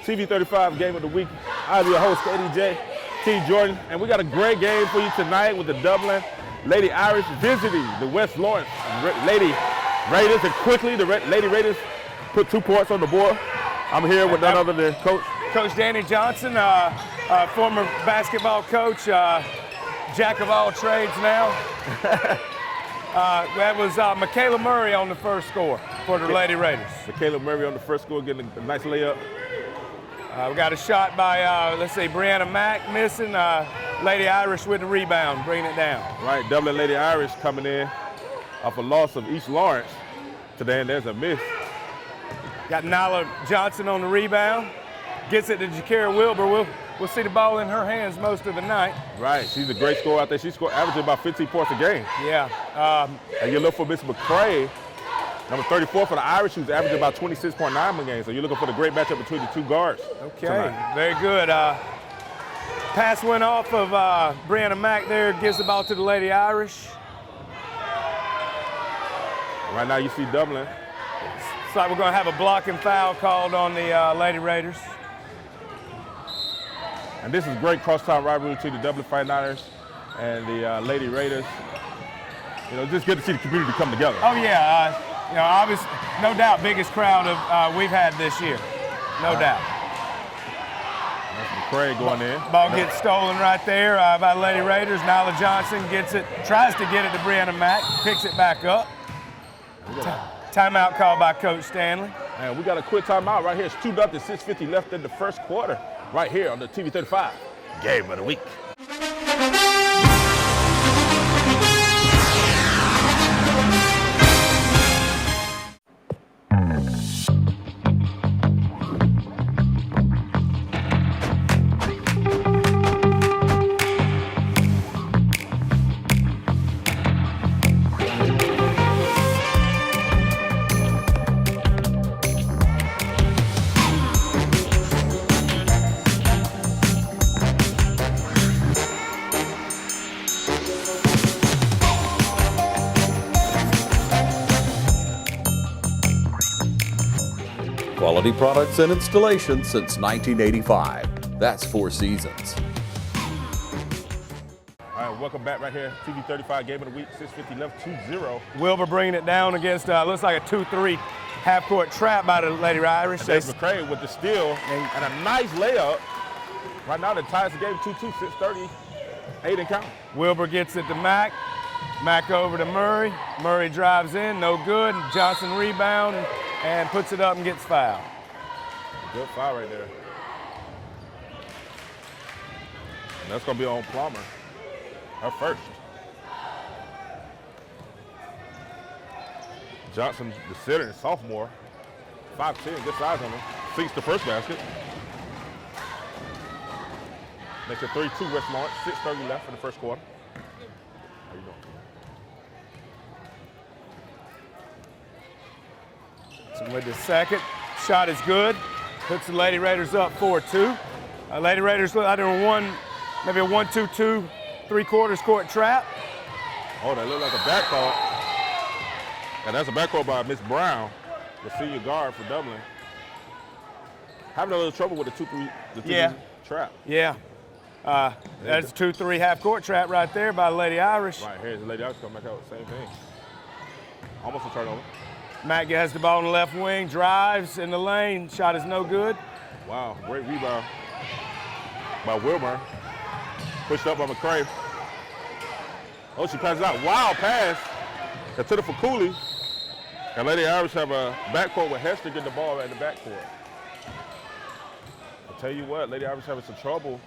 TV 35 Game of the Week. I'm your host, Eddie J. T. Jordan, and we got a great game for you tonight with the Dublin Lady Irish visiting the West Lawrence Lady Raiders. And quickly, the Lady Raiders put 2 points on the board. I'm here with none other than Coach Danny Johnson, former basketball coach, jack of all trades now. That was Michaela Murray on the first score for the Lady Raiders. Michaela Murray on the first score, getting a nice layup. We got a shot by, let's see, Brianna Mack missing. Lady Irish with the rebound, bringing it down. Right, Dublin Lady Irish coming in off a loss of East Lawrence today, and there's a miss. Got Nyla Johnson on the rebound. Gets it to Jakara Wilbur. We'll see the ball in her hands most of the night. Right, she's a great scorer out there. She scored averaging about 15 points a game. Yeah. And you look for Miss McCray, number 34 for the Irish, who's averaging about 26.9 a game. So you're looking for the great matchup between the 2 guards. Okay, tonight. Very good. Pass went off of Brianna Mack there, gives the ball to the Lady Irish. Right now you see Dublin. It's like we're going to have a blocking foul called on the Lady Raiders. And this is great cross-town rivalry between the Dublin Fighting Irish and the Lady Raiders. You know, just good to see the community come together. Oh yeah, you know, obviously, no doubt, biggest crowd we've had this year, no doubt. That's McCray going in. Ball gets stolen right there by the Lady Raiders. Nyla Johnson gets it, tries to get it to Brianna Mack, picks it back up. Timeout called by Coach Stanley. And we got a quick timeout right here. It's 2-0, 6:50 left in the first quarter. Right here on the TV 35 Game of the Week. Quality products and installations since 1985. That's 4 seasons. All right, welcome back right here. TV 35 Game of the Week, 6:50 left, 2-0. Wilbur bringing it down against, looks like a 2-3 half-court trap by the Lady Irish. That's McCray with the steal and a nice layup. Right now, the ties the game 2-2, 6:38 and count. Wilbur gets it to Mack. Mack over to Murray. Murray drives in, no good. Johnson rebound and puts it up and gets fouled. Good foul right there. And that's going to be on Plummer, her first. Johnson, the center, sophomore, 5'10", good size on him. Sinks the first basket. Makes it 3-2 West Lawrence, 6:30 left in the first quarter. How you doing? So with the second, shot is good. Puts the Lady Raiders up 4-2. Lady Raiders look like they're maybe a 1-2-2, 3/4 court trap. Oh, that looked like a backcourt. And that's a backcourt by Miss Brown, the senior guard for Dublin. Having a little trouble with the 2-3 trap. Yeah. That's a 2-3 half-court trap right there by Lady Irish. Right, here's the Lady Irish coming back out, same thing. Almost a turnover. Mack has the ball in the left wing, drives in the lane, shot is no good. Wow, great rebound by Wilmer. Pushed up by McCray. Oh, she passes out. Wow, pass. That's to the Fakuli. And Lady Irish have a backcourt with Hester getting the ball right in the backcourt. I'll tell you what, Lady Irish having some trouble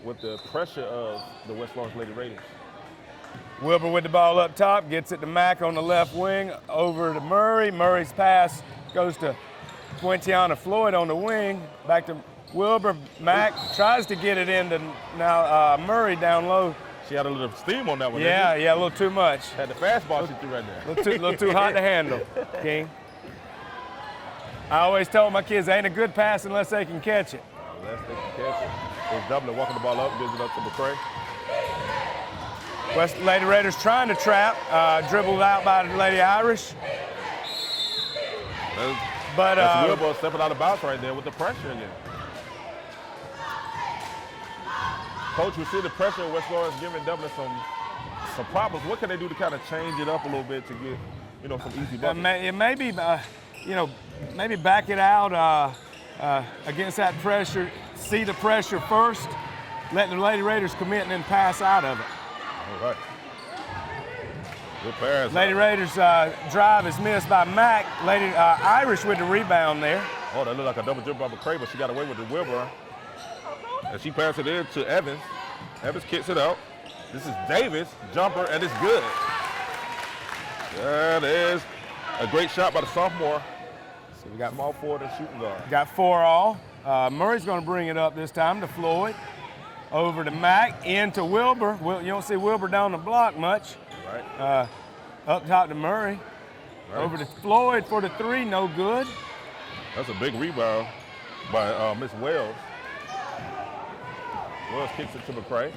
with the pressure of the West Lawrence Lady Raiders. Wilbur with the ball up top, gets it to Mack on the left wing, over to Murray. Murray's pass goes to Quintiana Floyd on the wing, back to Wilbur. Mack tries to get it into now Murray down low. She had a little steam on that one. Yeah, a little too much. Had the fastball she threw right there. A little too hot to handle, King. I always told my kids, ain't a good pass unless they can catch it. Unless they can catch it. There's Dublin walking the ball up, gives it up to McCray. West Lady Raiders trying to trap, dribbled out by the Lady Irish. That's Wilbur stepping out of bounds right there with the pressure again. Coach, we see the pressure of West Lawrence giving Dublin some problems. What can they do to kind of change it up a little bit to get, some easy buckets? Maybe, maybe back it out against that pressure. See the pressure first, let the Lady Raiders commit, and then pass out of it. All right. Good pass. Lady Raiders drive is missed by Mack. Lady Irish with the rebound there. Oh, that looked like a double dribble by McCray, but she got away with the Wilbur. And she passed it in to Evans. Evans kicks it out. This is Davis, jumper, and it's good. That is a great shot by the sophomore. So we got small forward and shooting guard. Got 4 all. Murray's going to bring it up this time to Floyd. Over to Mack, into Wilbur. You don't see Wilbur down the block much. Right. Up top to Murray. Right. Over to Floyd for the 3, no good. That's a big rebound by Miss Wells. Wells kicks it to McCray.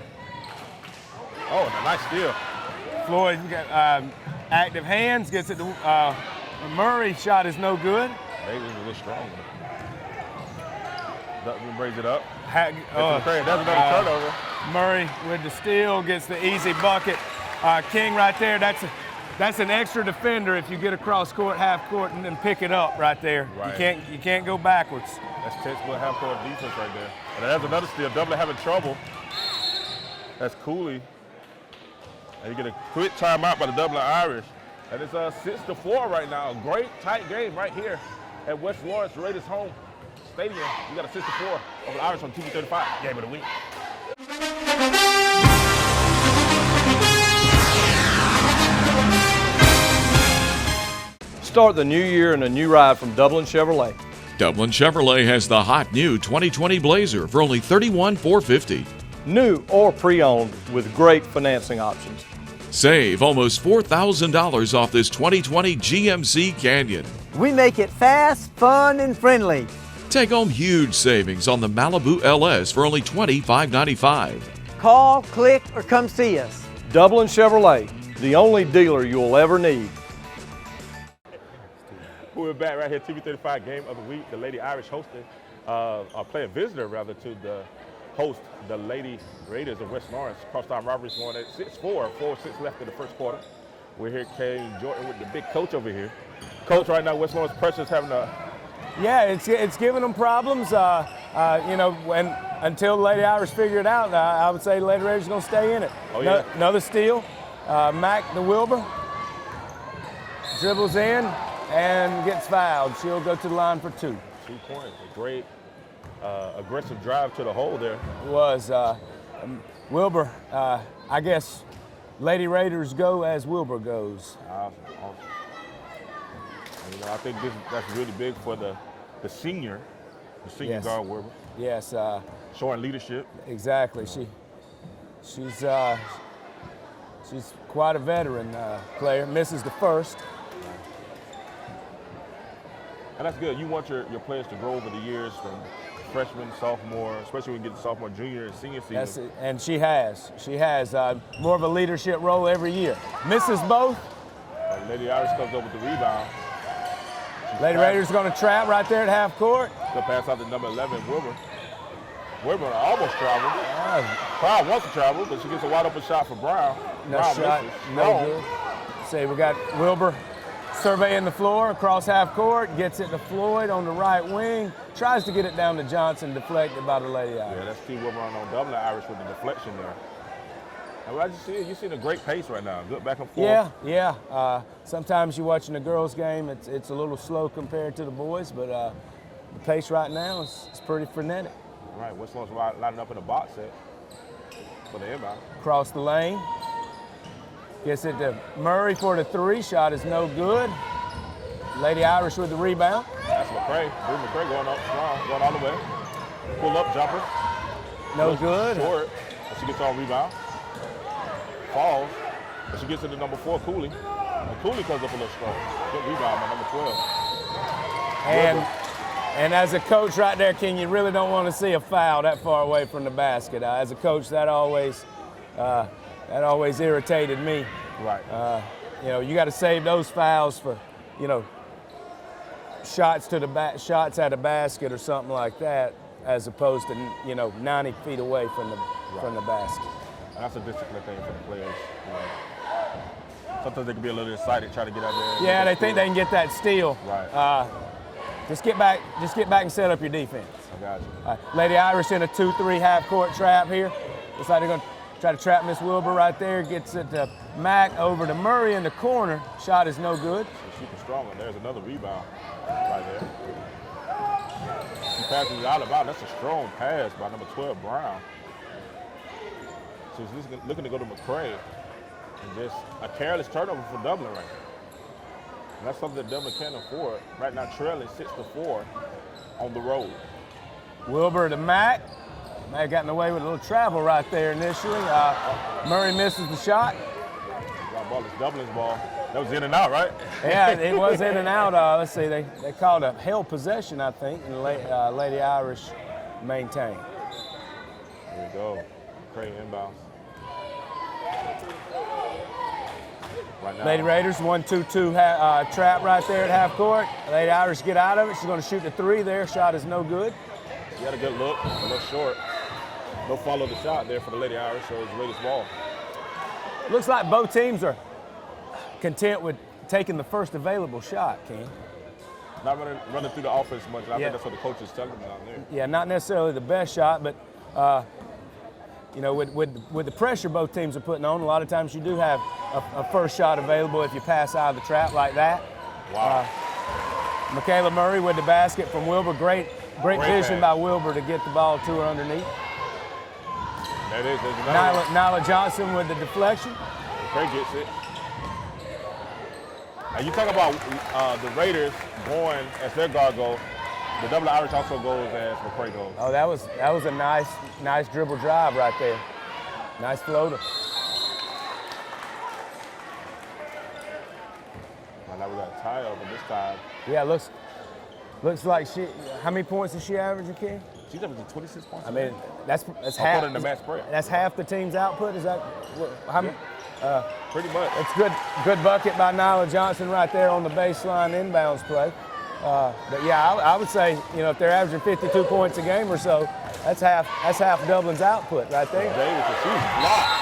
Oh, and a nice steal. Floyd got active hands, gets it to Murray. Shot is no good. Maybe it's a little stronger. Dutton brings it up. McCray. That's another turnover. Murray with the steal, gets the easy bucket. King right there, that's an extra defender if you get across court, half court, and then pick it up right there. Right. You can't go backwards. That's textbook half court defense right there. And that's another steal. Dublin having trouble. That's Cooley. And you get a quick timeout by the Dublin Irish. And it's 6-4 right now. A great tight game right here at West Lawrence Raiders home stadium. You got a 6-4 over the Irish on TV 35. Game of the week. Start the new year in a new ride from Dublin Chevrolet. Dublin Chevrolet has the hot new 2020 Blazer for only $31,450. New or pre-owned with great financing options. Save almost $4,000 off this 2020 GMC Canyon. We make it fast, fun, and friendly. Take home huge savings on the Malibu LS for only $25,995. Call, click, or come see us. Dublin Chevrolet, the only dealer you'll ever need. We're back right here, TV 35 Game of the Week. The Lady Irish hosting, playing visitor rather to the host, the Lady Raiders of West Lawrence. Cross-time rivalries going at 6-4, 4-6 left in the first quarter. We're here, Kane Jordan, with the big coach over here. Coach, right now, West Lawrence pressure's having a... Yeah, it's giving them problems. Until the Lady Irish figure it out, I would say the Lady Raiders are going to stay in it. Oh, yeah. Another steal. Mack the Wilbur dribbles in and gets fouled. She'll go to the line for 2. 2 points. A great aggressive drive to the hole there. It was. Wilbur, I guess Lady Raiders go as Wilbur goes. Awesome. I think that's really big for the senior Yes. guard Wilbur. Yes. Showing leadership. Exactly. She's quite a veteran player. Misses the first. And that's good. You want your players to grow over the years from freshman, sophomore, especially when you get to sophomore, junior, and senior season. That's it. And she has. More of a leadership role every year. Misses both. Lady Irish comes up with the rebound. Lady Raiders going to trap right there at half court. Good pass out to number 11, Wilbur. Wilbur almost traveled. Brown wants to travel, but she gets a wide open shot for Brown. No Brown shot. misses. No good. See, we got Wilbur surveying the floor across half court, gets it to Floyd on the right wing, tries to get it down to Johnson, deflected by the Lady Irish. Yeah, that's T. Wilbur on Dublin Irish with the deflection there. And what you're seeing a great pace right now. Good back and forth. Yeah. Sometimes you're watching the girls' game, it's a little slow compared to the boys, but the pace right now is pretty frenetic. Right, West Lawrence lining up in a box set for the inbound. Across the lane. Gets it to Murray for the 3. Shot is no good. Lady Irish with the rebound. That's McCray. McCray going up strong, going all the way. Pull up jumper. No good. Short. And she gets on rebound. Falls. And she gets it to number 4, Cooley. And Cooley comes up a little strong. Good rebound by number 12. And as a coach right there, King, you really don't want to see a foul that far away from the basket. As a coach, that always irritated me. Right. You got to save those fouls for, shots at a basket or something like that. as opposed to 90 feet away from the basket. That's a discipline thing for the players. You know. Sometimes they can be a little excited trying to get out there. Yeah, they think they can get that steal. Right. Just get back and set up your defense. I got you. Lady Irish in a 2-3 half-court trap here. Looks like they're going to try to trap Miss Wilbur right there. Gets it to Mack, over to Murray in the corner. Shot is no good. She's super strong, and there's another rebound right there. She passes it out of bounds. That's a strong pass by number 12, Brown. She's looking to go to McCray. And just a careless turnover for Dublin right now. And that's something that Dublin can't afford. Right now, trailing 6-4 on the road. Wilbur to Mack. Mack got in the way with a little travel right there initially. Murray misses the shot. That ball is Dublin's ball. That was in and out, right? Yeah, it was in and out. Let's see, they called a held possession, I think, and Lady Irish maintained. There we go. McCray inbounds. Right now. Lady Raiders, 1-2-2 trap right there at half court. Lady Irish get out of it. She's going to shoot the three there. Shot is no good. She had a good look, a little short. No follow the shot there for the Lady Irish, so it's Raiders ball. Looks like both teams are content with taking the first available shot, Ken. Not running through the offense much. I think that's what the coach is telling them down there. Yeah, not necessarily the best shot, but with the pressure both teams are putting on, a lot of times you do have a first shot available if you pass out of the trap like that. Wow. Michaela Murray with the basket from Wilbur. Great vision by Wilbur to get the ball to her underneath. There it is. There's another one. Nyla Johnson with the deflection. McCray gets it. And you talk about the Raiders going as their guard goes. The Dublin Irish also goes as McCray goes. Oh, that was a nice dribble drive right there. Nice floater. Well, now we got a tie up, but this time Yeah, looks like she. How many points is she averaging, King? she's up to 26 points. I mean, that's half. According to Matt Sprague. That's half the team's output. Is that how many? Pretty much. It's good bucket by Nyla Johnson right there on the baseline inbounds play. But yeah, I would say if they're averaging 52 points a game or so, that's half Dublin's output right there. Davis, she's blocked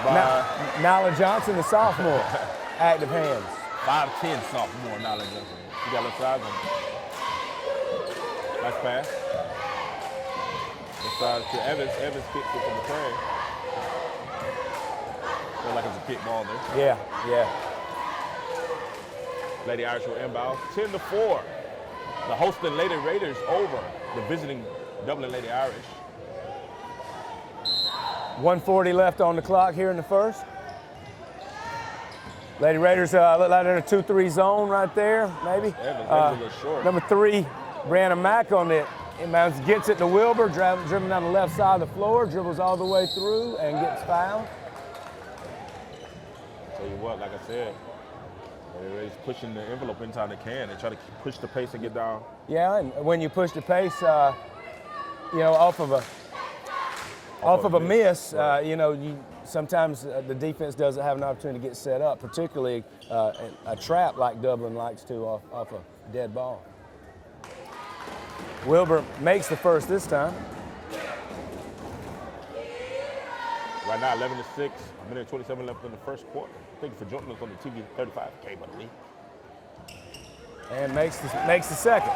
by Nyla Johnson, the sophomore, active hands. 5'10" sophomore Nyla Johnson. She got a little size on her. Nice pass. Inside to Evans. Evans kicks it to McCray. Feel like it's a kick ball there. Yeah. Lady Irish will inbound. 10-4. The hosting Lady Raiders over the visiting Dublin Lady Irish. 1:40 left on the clock here in the first. Lady Raiders look like they're in a 2-3 zone right there, maybe. Evans a little short. Number 3, Brianna Mack on it. Inbounds, gets it to Wilbur, dribbling down the left side of the floor, dribbles all the way through and gets fouled. Tell you what, like I said, they're just pushing the envelope anytime they can. They try to push the pace and get down. Yeah, and when you push the pace, off of a miss, right. Sometimes the defense doesn't have an opportunity to get set up, particularly a trap like Dublin likes to off a dead ball. Wilbur makes the first this time. Right now, 11-6, a minute 27 left in the first quarter. Thank you for joining us on the TV 35 cable league. And makes the second.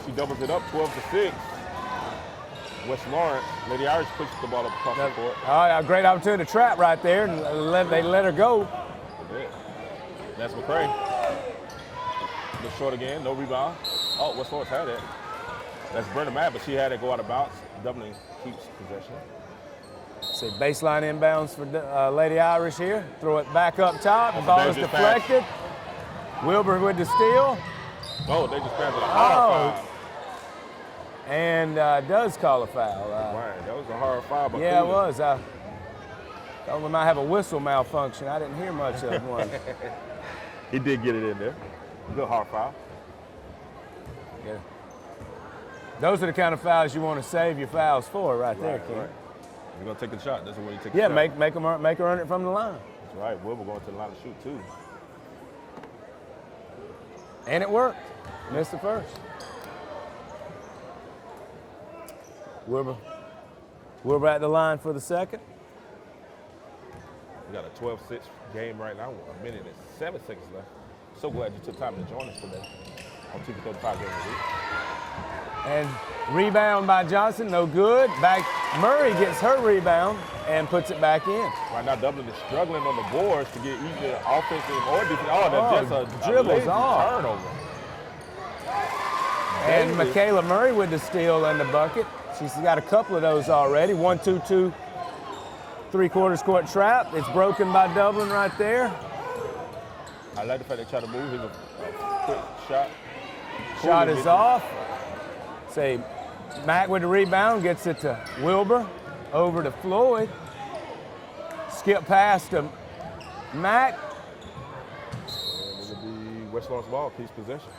She doubles it up, 12-6. West Lawrence, Lady Irish pushes the ball up across the court. Oh, yeah, great opportunity to trap right there, and they let her go. That's McCray. A little short again, no rebound. Oh, West Lawrence had it. That's Brenda Matt, but she had it go out of bounds. Dublin keeps possession. See, baseline inbounds for Lady Irish here. Throw it back up top. The ball is deflected. Wilbur with the steal. Oh, they just passed it. Foul. And does call a foul. Right, that was a hard foul. But yeah, it was. Thought we might have a whistle malfunction. I didn't hear much of one. He did get it in there. Good hard foul. Yeah. Those are the kind of fouls you want to save your fouls for right there, Ken. Right. You're going to take the shot. That's the way you take the the shot. Yeah, make her earn it from the line. That's right. Wilbur going to the line to shoot, too. And it worked. Missed the first. Wilbur at the line for the second. We got a 12-6 game right now, 1 minute and 7 seconds left. So glad you took time to join us today on TV 35 Game of the Week. And rebound by Johnson, no good. Back, Murray gets her rebound and puts it back in. Right now, Dublin is struggling on the boards to get either offensive or defensive. Oh, that's just a dribbles lazy off. turnover. And Michaela Murray with the steal and the bucket. She's got a couple of those already. 1-2-2, 3/4 court trap. It's broken by Dublin right there. I like the fact they try to move. Here's a quick shot. Shot is off. Say, Mack with the rebound, gets it to Wilbur, over to Floyd. Skip pass to Mack. And it'll be West Lawrence ball, piece possession.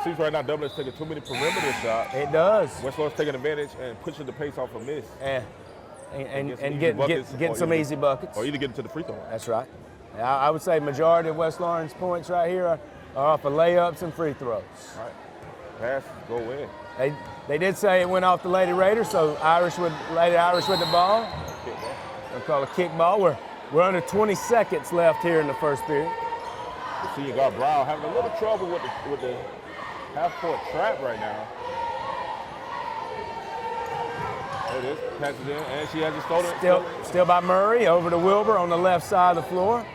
Seems right now Dublin is taking too many perimeter shots. It does. West Lawrence taking advantage and pushing the pace off a miss. And get some easy buckets. Or either get into the free throw line. That's right. I would say majority of West Lawrence points right here are off of layups and free throws. All right. Pass, go in. They did say it went off the Lady Raiders, so Lady Irish with the ball. They'll call it kickball. We're under 20 seconds left here in the first period. Senior guard Brown having a little trouble with the half-court trap right now. There it is. Passes in, and she has it stolen. Still by Murray, over to Wilbur on the left side of the floor.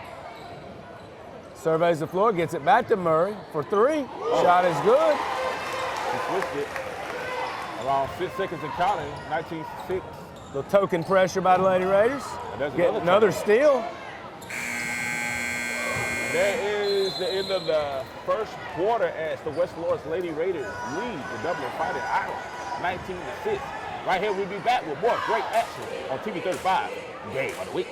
Surveys the floor, gets it back to Murray for three. Shot is good. She switched it. Around 6 seconds and counting, 19-6. The token pressure by the Lady Raiders. Get another steal. That is the end of the first quarter as the West Lawrence Lady Raiders lead the Dublin Fighting Irish 19-6. Right here, we'll be back with more great action on TV 35 Game of the Week.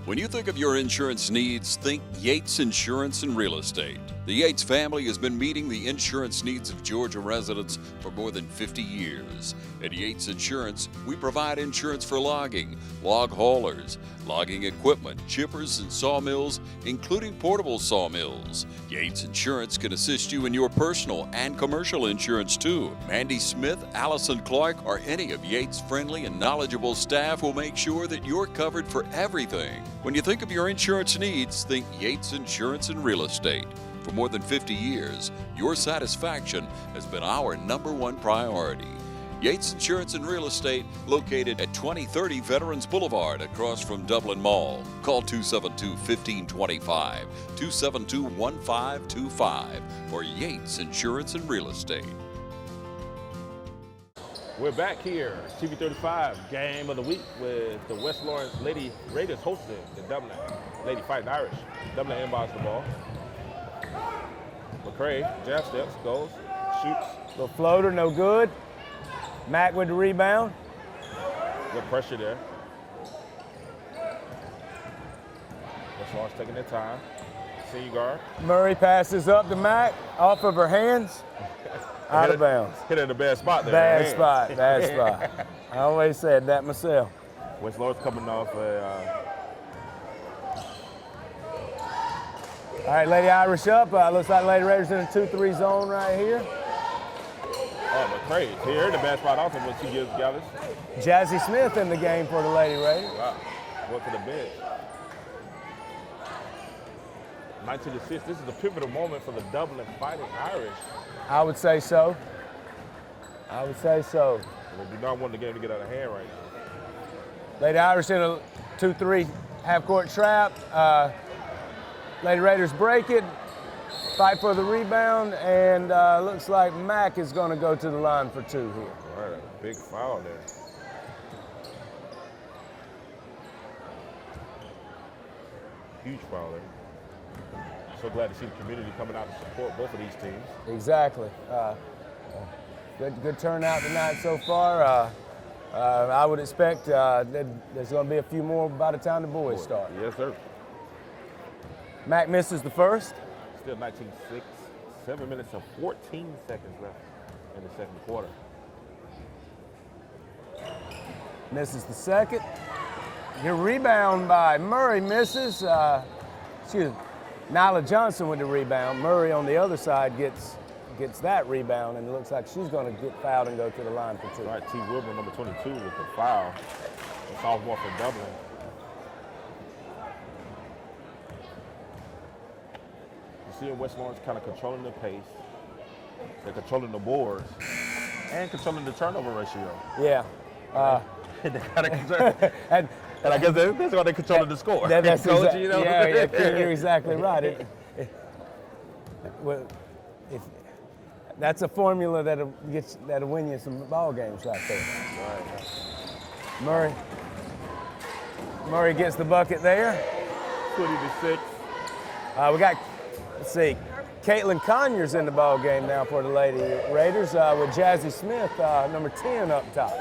When you think of your insurance needs, think Yates Insurance and Real Estate. The Yates family has been meeting the insurance needs of Georgia residents for more than 50 years. At Yates Insurance, we provide insurance for logging, log haulers, logging equipment, chippers, and sawmills, including portable sawmills. Yates Insurance can assist you in your personal and commercial insurance too. Mandy Smith, Allison Clark, or any of Yates' friendly and knowledgeable staff will make sure that you're covered for everything. When you think of your insurance needs, think Yates Insurance and Real Estate. For more than 50 years, your satisfaction has been our #1 priority. Yates Insurance and Real Estate, located at 2030 Veterans Boulevard across from Dublin Mall. Call 272-1525, 272-1525 for Yates Insurance and Real Estate. We're back here, TV 35 Game of the Week with the West Lawrence Lady Raiders hosting the Dublin Lady Fighting Irish. Dublin inbounds the ball. McCray, jab steps, goes, shoots. The floater, no good. Mack with the rebound. Good pressure there. West Lawrence taking their time. Senior guard. Murray passes up to Mack, off of her hands, out of bounds. Hit it in a bad spot there. Bad spot. I always said that myself. West Lawrence coming off All right, Lady Irish up. Looks like Lady Raiders in a 2-3 zone right here. McCray here in the bad spot also when she gives Gallus. Jazzy Smith in the game for the Lady Raiders. Wow, went to the bench. 19-6, this is a pivotal moment for the Dublin Fighting Irish. I would say so. They do not want the game to get out of hand right now. Lady Irish in a 2-3 half-court trap. Lady Raiders break it, fight for the rebound, and looks like Mack is going to go to the line for two here. All right, a big foul there. Huge foul there. So glad to see the community coming out to support both of these teams. Exactly. Good turnout tonight so far. I would expect there's going to be a few more by the time the boys start. Yes, sir. Mack misses the first. Still 19-6, 7 minutes and 14 seconds left in the second quarter. Misses the second. Your rebound by Murray misses. Nyla Johnson with the rebound. Murray on the other side gets that rebound, and it looks like she's going to get fouled and go to the line for 2. Right, T. Wilbur, number 22, with the foul. The sophomore for Dublin. You see West Lawrence kind of controlling the pace. They're controlling the boards and controlling the turnover ratio. Yeah. They gotta control- and I guess that's why they're controlling the score. That's Coach, you know? yeah, you're exactly right. Well, that's a formula that'll win you some ball games right there. Right. Murray gets the bucket there. 20-6. We got, let's see, Caitlin Conyers in the ball game now for the Lady Raiders with Jazzy Smith, number 10 up top.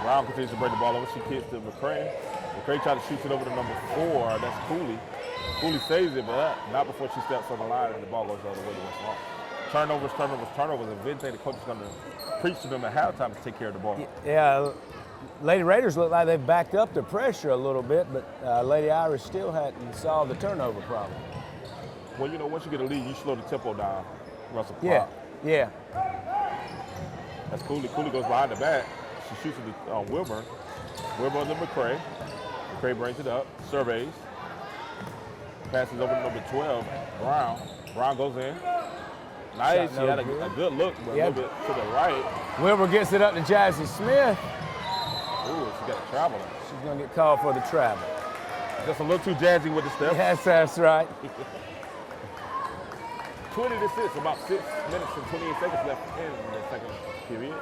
Brown continues to bring the ball over. She kicks to McCray. McCray tries to shoot it over to number 4. That's Cooley. Cooley saves it, but not before she steps on the line and the ball goes the other way to West Lawrence. Turnovers. And Vince, the coach is going to preach to them at halftime to take care of the ball. Yeah, Lady Raiders look like they've backed up the pressure a little bit, but Lady Irish still hadn't solved the turnover problem. Well, you know, once you get a lead, you slow the tempo down. Russell Yeah, yeah. That's Cooley. Cooley goes behind the back. She shoots it to Wilbur. Wilbur to McCray. McCray brings it up, surveys. Passes over to number 12, Brown. Brown goes in. Nice. She had a good look, but a little bit to the right. Wilbur gets it up to Jazzy Smith. Ooh, she got a traveler. She's going to get called for the travel. Just a little too jazzy with the step. Yes, that's right. 20-6, about 6 minutes and 28 seconds left in the second period.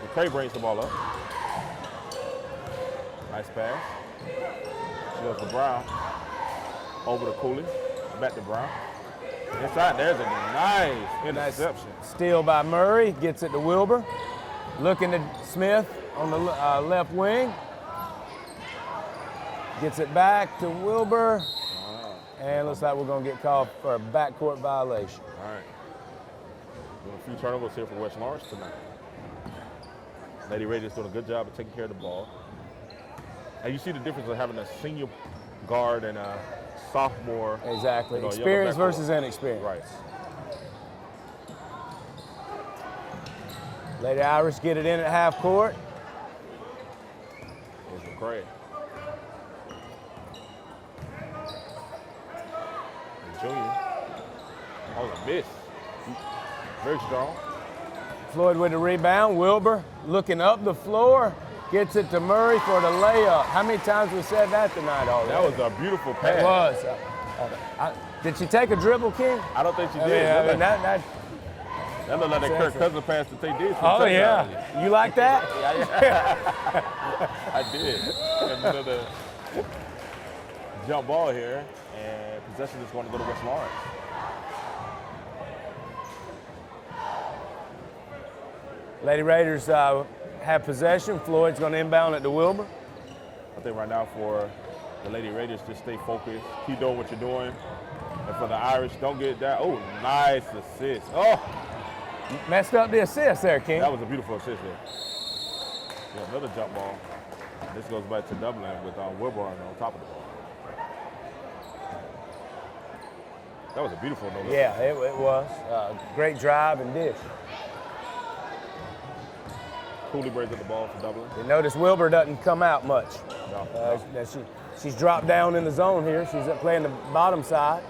McCray brings the ball up. Nice pass. She goes to Brown. Over to Cooley. Back to Brown. Inside, there's a nice interception. Steal by Murray. Gets it to Wilbur. Looking to Smith on the left wing. Gets it back to Wilbur. And looks like we're going to get called for a backcourt violation. All right. Doing a few turnovers here for West Lawrence tonight. Lady Raiders doing a good job of taking care of the ball. And you see the difference of having a senior guard and a sophomore. Exactly. You know, Experience versus inexperience. Right. Lady Irish get it in at half court. Here's McCray. Junior. That was a miss. Very strong. Floyd with the rebound. Wilbur looking up the floor. Gets it to Murray for the layup. How many times we said that tonight already? That was a beautiful pass. It was. Did she take a dribble, King? I don't think she did. That that looked like that Kirk Cousins pass that they did. Oh, yeah. You like that? I did. Another jump ball here, and possession is going to go to West Lawrence. Lady Raiders have possession. Floyd's going to inbound it to Wilbur. I think right now for the Lady Raiders, just stay focused, keep doing what you're doing. And for the Irish, don't get that. Oh, nice assist. Oh! Messed up the assist there, King. That was a beautiful assist there. Yeah, another jump ball. This goes back to Dublin with Wilbur on top of the ball. That was a beautiful no-look. Yeah, it was. Great drive and dish. Cooley brings up the ball for Dublin. You notice Wilbur doesn't come out much. No. She's dropped down in the zone here. She's playing the bottom side.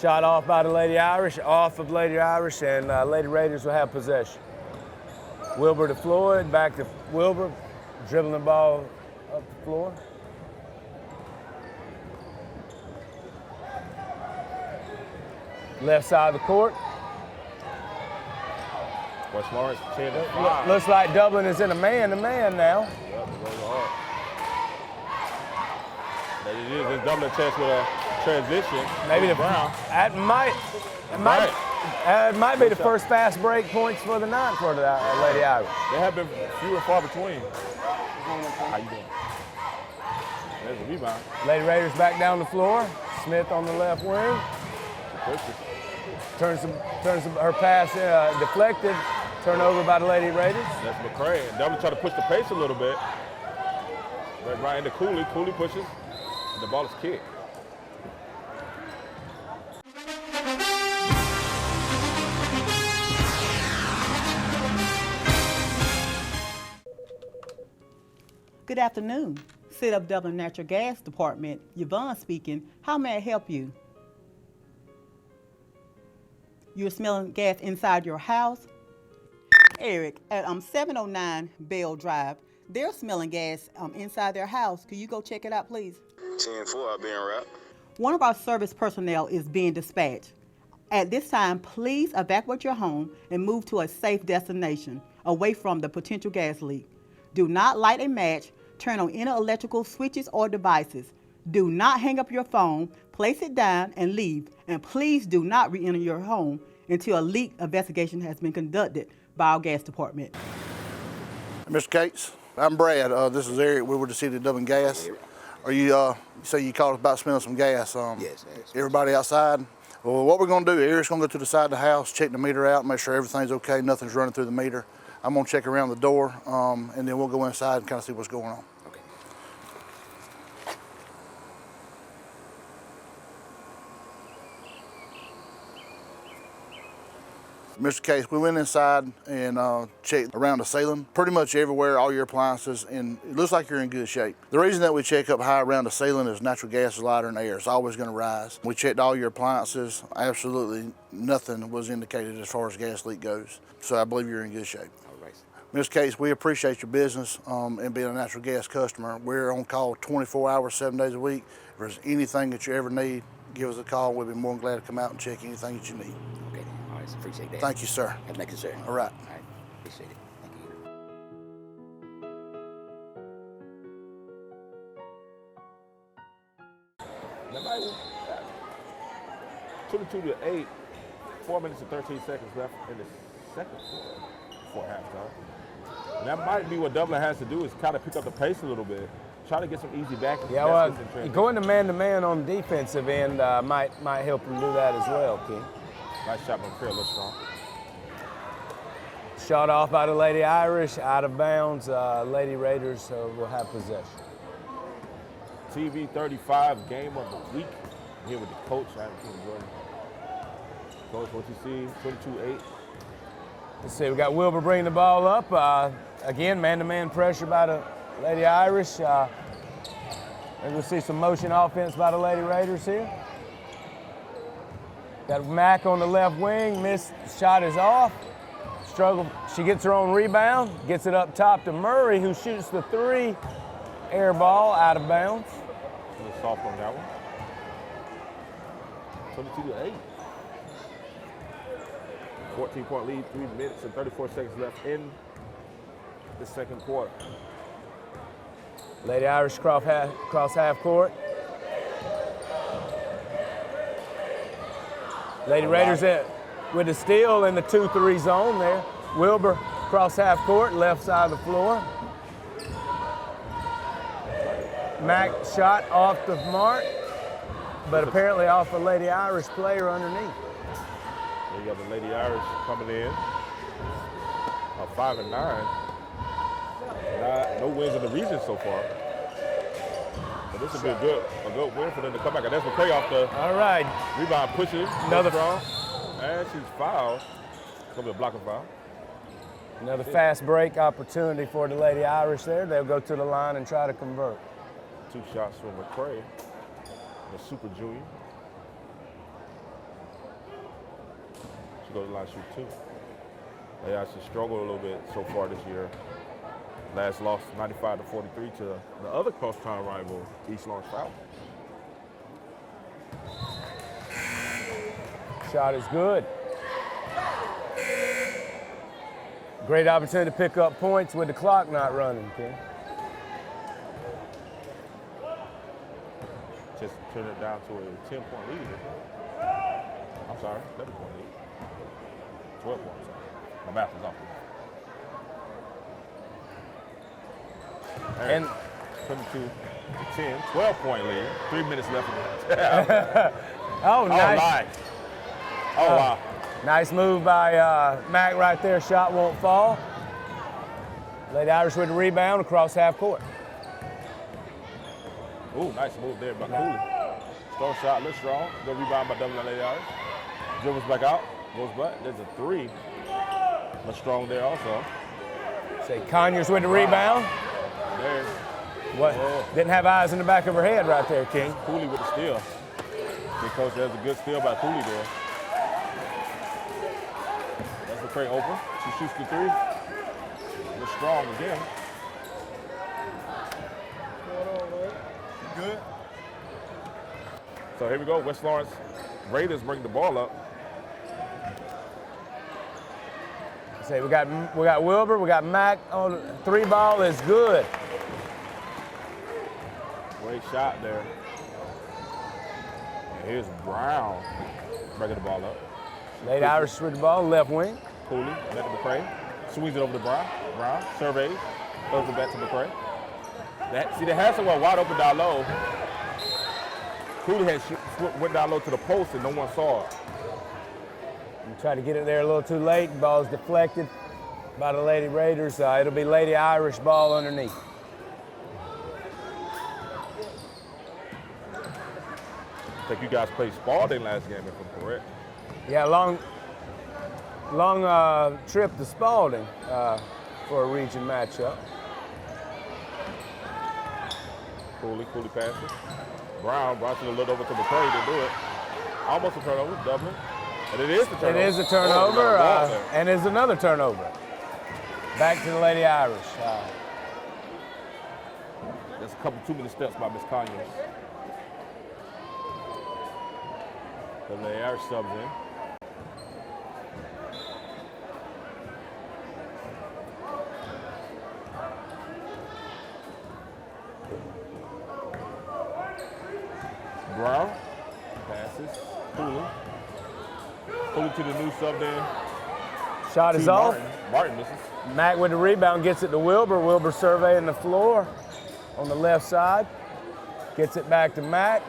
Shot off by the Lady Irish, off of Lady Irish, and Lady Raiders will have possession. Wilbur to Floyd, back to Wilbur, dribbling the ball up the floor. Left side of the court. West Lawrence 10-5. Looks like Dublin is in a man-to-man now. Yep, it goes hard. That it is. It's Dublin chance with a transition. Maybe the Brown. That might be the first fast break points for the night for the Lady Irish. They have been few and far between. How you doing? There's a rebound. Lady Raiders back down the floor. Smith on the left wing. Turns her pass deflected. Turnover by the Lady Raiders. That's McCray. And Dublin try to push the pace a little bit. Right into Cooley. Cooley pushes, and the ball is kicked. Good afternoon. Sit Up Dublin Natural Gas Department, Yvonne speaking. How may I help you? You're smelling gas inside your house? Eric, at 709 Bell Drive, they're smelling gas inside their house. Could you go check it out, please? 10-4, I'll be en route. One of our service personnel is being dispatched. At this time, please evacuate your home and move to a safe destination, away from the potential gas leak. Do not light a match, turn on any electrical switches or devices. Do not hang up your phone, place it down, and leave. And please do not re-enter your home until a leak investigation has been conducted by our gas department. Mr. Cates, I'm Brad. This is Eric. We're with the City of Dublin Gas. Are you say you called us about smelling some gas? Yes. Everybody outside? Well, what we're going to do, Eric's going to go to the side of the house, check the meter out, make sure everything's okay, nothing's running through the meter. I'm going to check around the door, and then we'll go inside and kind of see what's going on. Okay. Mr. Case, we went inside and checked around the ceiling, pretty much everywhere, all your appliances, and it looks like you're in good shape. The reason that we check up high around the ceiling is natural gas is lighter than air. It's always going to rise. We checked all your appliances. Absolutely nothing was indicated as far as gas leak goes. So I believe you're in good shape. All right. Ms. Case, we appreciate your business and being a natural gas customer. We're on call 24 hours, 7 days a week. If there's anything that you ever need, give us a call. We'll be more than glad to come out and check anything that you need. Okay. All right. Appreciate that. Thank you, sir. Have a nice day, sir. All right. All right. Appreciate it. Thank you. 22-8, 4 minutes and 13 seconds left in the second quarter before halftime. And that might be what Dublin has to do, is kind of pick up the pace a little bit, try to get some easy back. Yeah, well, going to man-to-man on the defensive end might help them do that as well, King. Nice shot by Fair, looks strong. Shot off by the Lady Irish, out of bounds. Lady Raiders will have possession. TV 35 game of the week. Here with the coach, Adam Jordan. Coach, what you see? 22-8. Let's see, we got Wilbur bringing the ball up. Again, man-to-man pressure by the Lady Irish. And we'll see some motion offense by the Lady Raiders here. Got Mack on the left wing, missed, shot is off. Struggle, she gets her own rebound, gets it up top to Murray, who shoots the three, air ball out of bounds. A little soft on that one. 22-8. 14-point lead, 3 minutes and 34 seconds left in the second quarter. Lady Irish cross half court. Lady Raiders with the steal in the 2-3 zone there. Wilbur cross half court, left side of the floor. Mack shot off the mark, but apparently off a Lady Irish player underneath. You got the Lady Irish coming in, 5-9. No wins in the region so far. But this will be a good win for them to come back. And that's McCray off the rebound, pushes. Another strong. And she's fouled. It's going to be a blocker foul. Another fast break opportunity for the Lady Irish there. They'll go to the line and try to convert. 2 shots from McCray, the super junior. She goes to the line, shoot 2. They actually struggled a little bit so far this year. Last loss 95-43 to the other cross-town rival, East Lawrence Falcons. Shot is good. Great opportunity to pick up points with the clock not running, Ken. Just turn it down to a 10-point lead. I'm sorry, 11-point lead. 12 points. My math is off. And 22-10, 12-point lead. 3 minutes left. Oh, nice. Nice. Oh, wow. Nice move by Mack right there. Shot won't fall. Lady Irish with the rebound across half court. Ooh, nice move there by Cooley. Strong shot, looks strong. Good rebound by Dublin Lady Irish. Dribbles back out, goes back. There's a three. Looks strong there also. Say Conyers with the rebound. There. What? Yeah. Didn't have eyes in the back of her head right there, King. Cooley with the steal. Big coach, there's a good steal by Cooley there. That's the crate open. She shoots the three. Looks strong again. Good. So here we go. West Lawrence Raiders bring the ball up. Say we got Wilbur, we got Mac on the three ball is good. Great shot there. And here's Brown bringing the ball up. Late Irish with the ball, left wing. Cooley, back to McCray. Swings it over to Brown. Brown surveys, throws it back to McCray. See, they had someone wide open down low. Cooley went down low to the post and no one saw it. We tried to get it there a little too late. Ball's deflected by the Lady Raiders. It'll be Lady Irish ball underneath. I think you guys played Spalding last game, if I'm correct. Yeah, long trip to Spalding for a region matchup. Cooley passes. Brown should have looked over to McCray to do it. Almost a turnover, Dublin. And it is the turnover. It is a turnover, and it's another turnover. Back to the Lady Irish. That's a couple too many steps by Miss Conyers. The Lady Irish subs in. Brown passes. Cooley to the new sub there. Shot is off. Martin misses. Mac with the rebound gets it to Wilbur. Wilbur surveying the floor on the left side. Gets it back to Mac.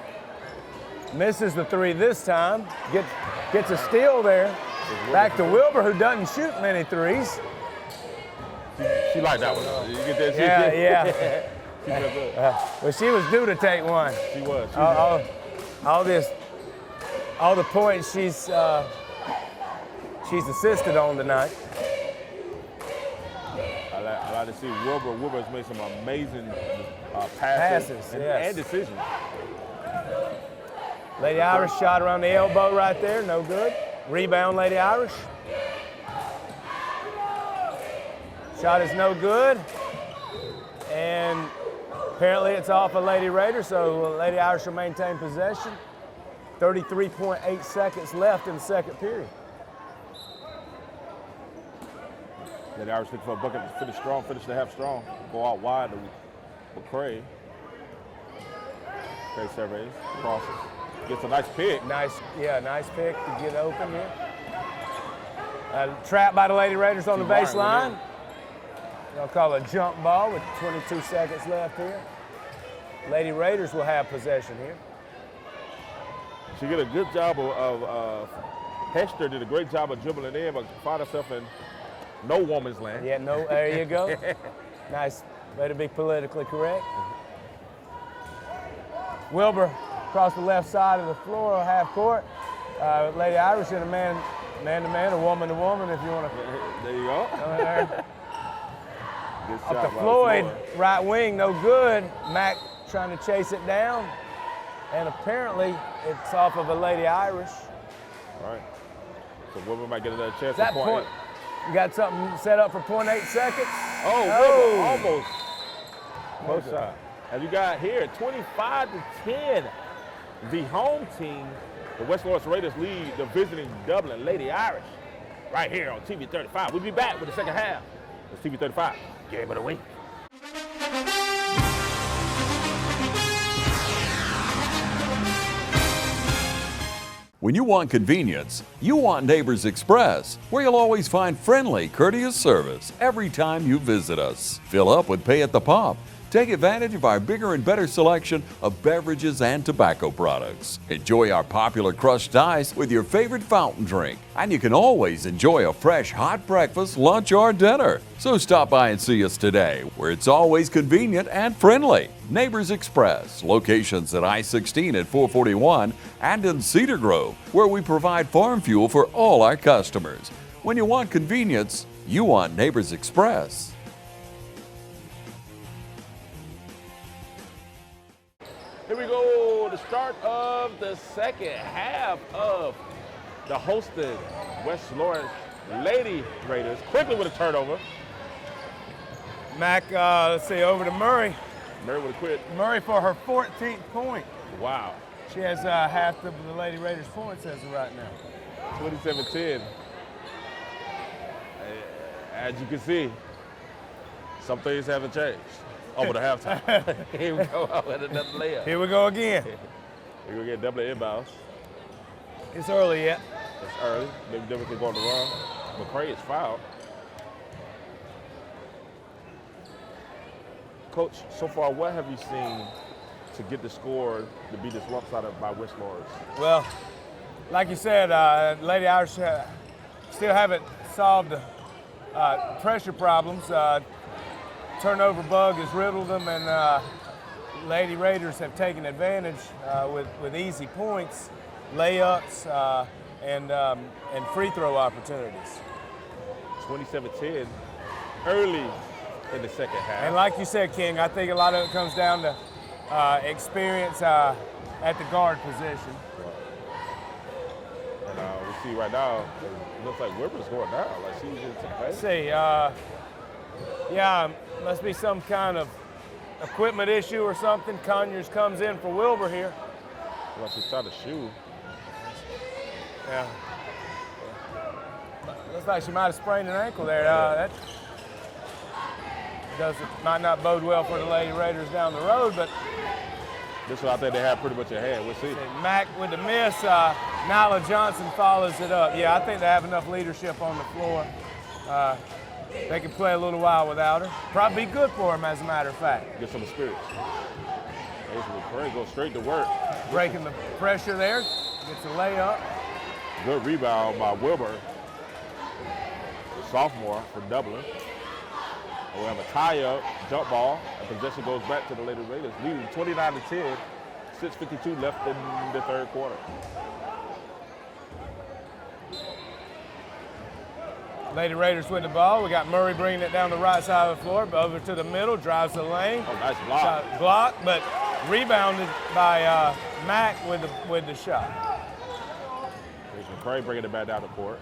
Misses the three this time. Gets a steal there. Back to Wilbur, who doesn't shoot many threes. She liked that one. You get that? Yeah. She felt good. Well, she was due to take one. She was. All the points she's assisted on tonight. I like to see Wilbur. Wilbur has made some amazing passes and decisions. Lady Irish shot around the elbow right there, no good. Rebound, Lady Irish. Shot is no good. And apparently it's off a Lady Raider, so Lady Irish will maintain possession. 33.8 seconds left in the second period. Lady Irish looking for a bucket to finish strong, finish the half strong. Go out wide to McCray. McCray surveys, crosses. Gets a nice pick. Nice pick to get open here. Trapped by the Lady Raiders on the baseline. They'll call it a jump ball with 22 seconds left here. Lady Raiders will have possession here. She did a good job of Hester did a great job of dribbling in, but found herself in no woman's land. Yeah, no, there you go. Nice, way to be politically correct. Wilbur across the left side of the floor, half court. Lady Irish in a man-to-man, or woman-to-woman, if you want to. There you go. Good shot Up to by Floyd, right wing, no good. Mac trying to chase it down. And apparently, it's off of a Lady Irish. All right. So Wilbur might get another chance That at point. You got something set up for 0.8 seconds? Oh, Wilbur almost. Close shot. As you got here, 25-10. The home team, the West Lawrence Raiders lead the visiting Dublin Lady Irish right here on TV 35. We'll be back with the second half. It's TV 35. Game of the week. When you want convenience, you want Neighbors Express, where you'll always find friendly, courteous service every time you visit us. Fill up with Pay at the Pump. Take advantage of our bigger and better selection of beverages and tobacco products. Enjoy our popular crushed ice with your favorite fountain drink. And you can always enjoy a fresh hot breakfast, lunch, or dinner. So stop by and see us today, where it's always convenient and friendly. Neighbors Express, locations at I-16 at 441 and in Cedar Grove, where we provide farm fuel for all our customers. When you want convenience, you want Neighbors Express. Here we go, the start of the second half of the hosted West Lawrence Lady Raiders. Quickly with a turnover. Mac, let's see, over to Murray. Murray with a quit. Murray for her 14th point. Wow. She has half the Lady Raiders points as of right now. 27-10. As you can see, some things haven't changed over the halftime. Here we go out with another layup. Here we go again. We're going to get double inbounds. It's early yet. It's early. Maybe Denver can go on the run. McCray is fouled. Coach, so far, what have you seen to get the score to be this lopsided by West Lawrence? Well, like you said, Lady Irish still haven't solved the pressure problems. Turnover bug has riddled them, and Lady Raiders have taken advantage with easy points, layups, and free throw opportunities. 27-10, early in the second half. And like you said, King, I think a lot of it comes down to experience at the guard position. And we see right now, it looks like Wilbur's going down. Like she's in some pain. See, yeah, must be some kind of equipment issue or something. Conyers comes in for Wilbur here. Well, she's trying to shoot. Yeah. Looks like she might have sprained an ankle there. That might not bode well for the Lady Raiders down the road, but this one I think they have pretty much in hand. We'll see. Mack with the miss. Nyla Johnson follows it up. Yeah, I think they have enough leadership on the floor. They can play a little while without her. Probably be good for them, as a matter of fact. Get some experience. McCray goes straight to work. Breaking the pressure there. Gets a layup. Good rebound by Wilbur, sophomore for Dublin. We have a tie-up, jump ball, and possession goes back to the Lady Raiders, leading 29-10, 6:52 left in the third quarter. Lady Raiders with the ball. We got Murray bringing it down the right side of the floor, over to the middle, drives the lane. Oh, nice block. Shot blocked, but rebounded by Mack with the shot. There's McCray bringing it back down the court.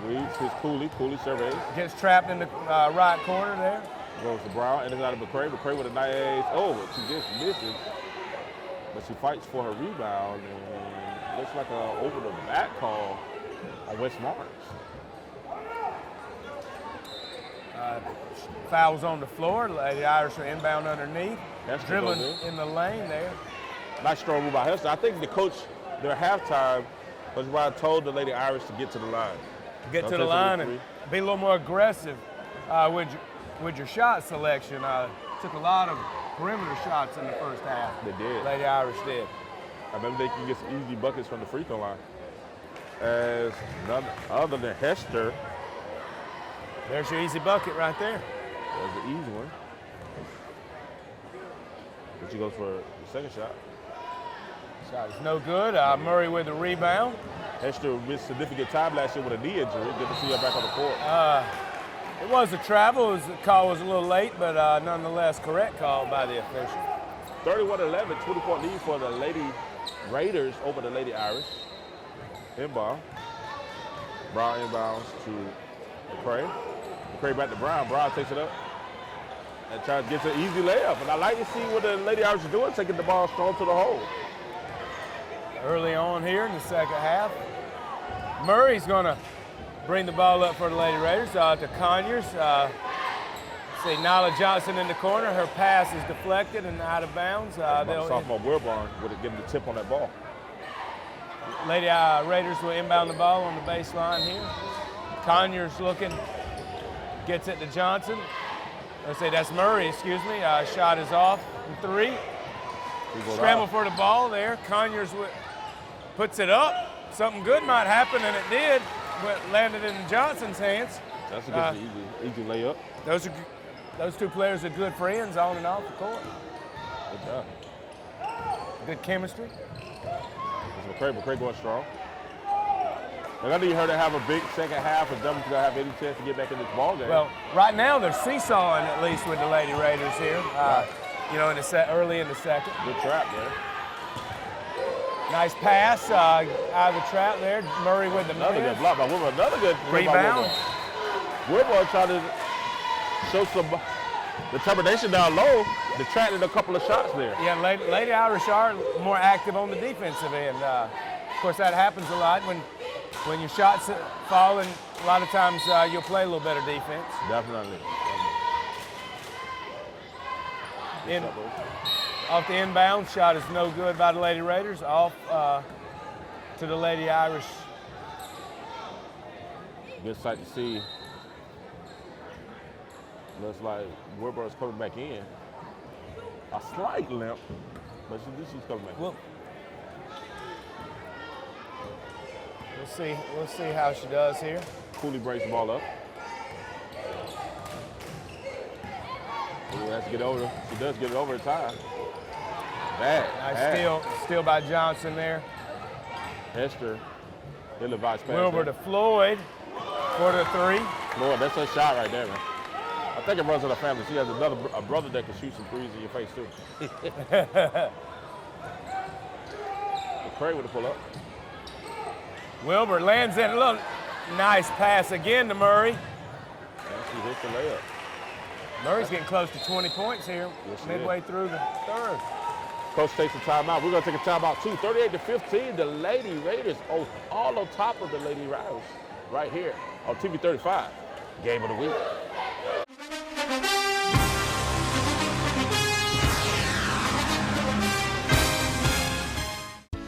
Reads his Cooley surveys. Gets trapped in the right corner there. Goes to Brown, and it's out of McCray. McCray with a nice, she just misses. But she fights for her rebound, and looks like a over the back call on West Lawrence. Fouls on the floor. Lady Irish are inbound underneath. That's dribbling in the lane there. Nice strong move by Hester. I think the coach, their halftime, was why I told the Lady Irish to get to the line. Get to the line and be a little more aggressive with your shot selection. Took a lot of perimeter shots in the first half. They did. Lady Irish did. I remember they can get some easy buckets from the free throw line. As none other than Hester. There's your easy bucket right there. There's the easy one. But she goes for the second shot. Shot is no good. Murray with the rebound. Hester missed significant time last year with a knee injury. Good to see her back on the court. It was a travel. The call was a little late, but nonetheless, correct call by the official. 31-11, 20-point lead for the Lady Raiders over the Lady Irish. Inbound. Brown inbounds to McCray. McCray back to Brown. Brown takes it up and tries to get an easy layup. And I like to see what the Lady Irish are doing, taking the ball strong to the hole. Early on here in the second half. Murray's going to bring the ball up for the Lady Raiders to Conyers. See Nyla Johnson in the corner. Her pass is deflected and out of bounds. Sophomore Wilburn would have given the tip on that ball. Lady Raiders will inbound the ball on the baseline here. Conyers looking, gets it to Johnson. Let's say that's Murray, excuse me. Shot is off from 3. Scramble for the ball there. Conyers puts it up. Something good might happen, and it did. But landed in Johnson's hands. That's a good, easy layup. Those two players are good friends on and off the court. Good job. Good chemistry. McCray going strong. Like I need her to have a big second half, and Dublin's gonna have any chance to get back in this ball game. Well, right now they're seesawing at least with the Lady Raiders here. You know, early in the second. Good trap there. Nice pass out of the trap there. Murray with the Another good block by Wilbur. Another good rebound. Wilbur trying to show some determination down low. Detracted a couple of shots there. Yeah, Lady Irish are more active on the defensive end. Of course, that happens a lot when your shots fall, and a lot of times you'll play a little better defense. Definitely. Off the inbound, shot is no good by the Lady Raiders. Off to the Lady Irish. Good sight to see. Looks like Wilbur is coming back in. A slight limp, but she's coming back. We'll see how she does here. Cooley breaks the ball up. She has to get over. She does get it over in time. Nice steal by Johnson there. Esther, ill-advised pass. Wilbur to Floyd for the 3. Floyd, that's her shot right there, man. I think it runs in her family. She has a brother that can shoot some threes in your face too. McCray with the pull up. Wilbur lands in. Look, nice pass again to Murray. And she hits the layup. Murray's getting close to 20 points here, midway through the 3rd. Coach takes a timeout. We're going to take a timeout too. 38-15, the Lady Raiders all on top of the Lady Riders right here on TV 35. Game of the week.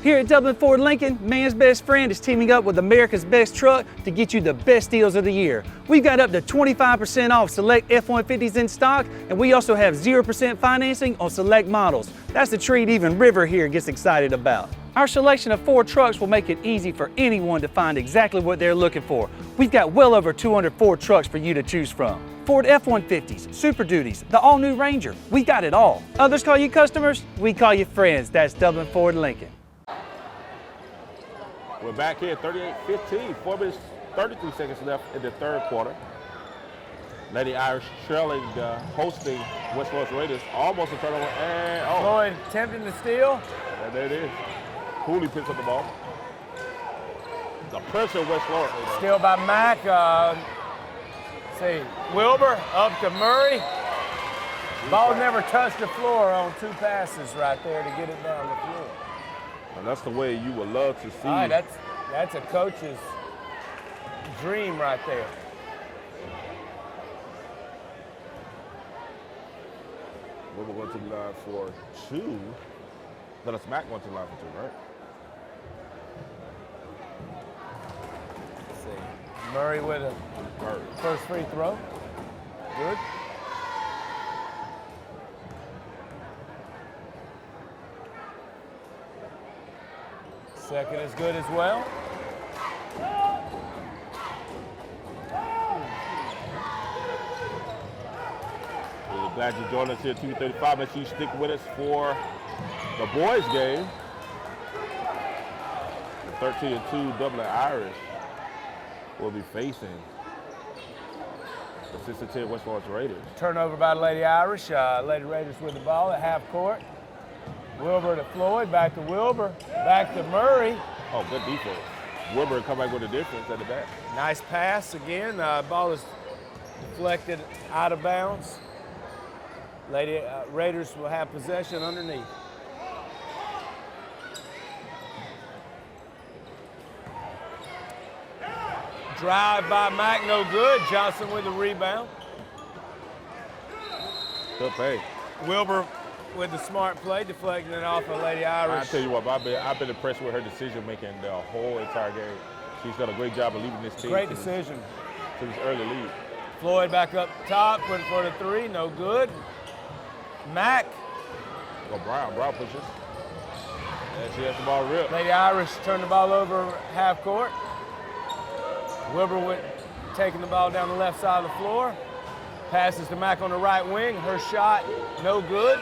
Here at Dublin Ford Lincoln, man's best friend is teaming up with America's Best Truck to get you the best deals of the year. We've got up to 25% off select F-150s in stock, and we also have 0% financing on select models. That's a treat even River here gets excited about. Our selection of Ford trucks will make it easy for anyone to find exactly what they're looking for. We've got well over 200 Ford trucks for you to choose from. Ford F-150s, Super Duties, the all-new Ranger. We got it all. Others call you customers, we call you friends. That's Dublin Ford Lincoln. We're back here, 38-15, 4 minutes, 33 seconds left in the 3rd quarter. Lady Irish trailing, hosting West Lawrence Raiders, almost a turnover, and Floyd attempting to steal. And there it is. Cooley picks up the ball. The pressure of West Lawrence. Steal by Mack. Wilbur up to Murray. Ball never touched the floor on 2 passes right there to get it down the floor. And that's the way you would love to see. All right, that's a coach's dream right there. We're going to the line for 2. Then it's Mack going to the line for 2, right? Let's see. Murray with a first free throw. Good. Second is good as well. We're glad you joined us here at 2:35. Make sure you stick with us for the boys' game. The 13-2 Dublin Irish will be facing the 6-10 West Lawrence Raiders. Turnover by the Lady Irish. Lady Raiders with the ball at half court. Wilbur to Floyd, back to Wilbur, back to Murray. Oh, good defense. Wilbur come back with a difference at the back. Nice pass again. Ball is deflected out of bounds. Lady Raiders will have possession underneath. Drive by Mack, no good. Johnson with the rebound. Good play. Wilbur with the smart play, deflecting it off of Lady Irish. I tell you what, I've been impressed with her decision making the whole entire game. She's done a great job of leading this team. Great decision. To this early lead. Floyd back up top, putting for the three, no good. Mack. Go Brown. Brown pushes. And she has the ball ripped. Lady Irish turned the ball over half court. Wilbur taking the ball down the left side of the floor. Passes to Mack on the right wing. Her shot, no good.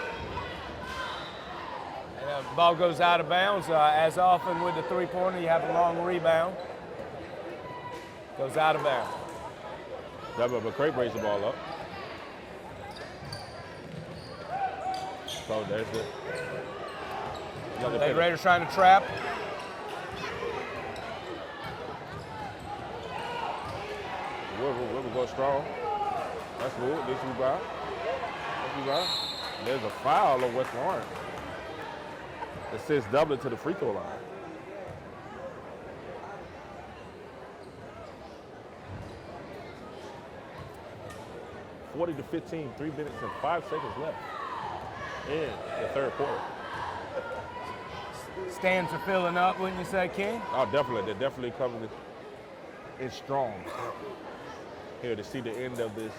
And the ball goes out of bounds. As often with the three-pointer, you have a long rebound. Goes out of bounds. Dublin McCray brings the ball up. So there's it. Lady Raiders trying to trap. Wilbur goes strong. That's good. This rebound. There's a foul on West Lawrence. It sends Dublin to the free throw line. (40-15), 3 minutes and 5 seconds left in the third quarter. Stands are filling up, wouldn't you say, King? Oh, definitely. They're definitely coming in strong here to see the end of this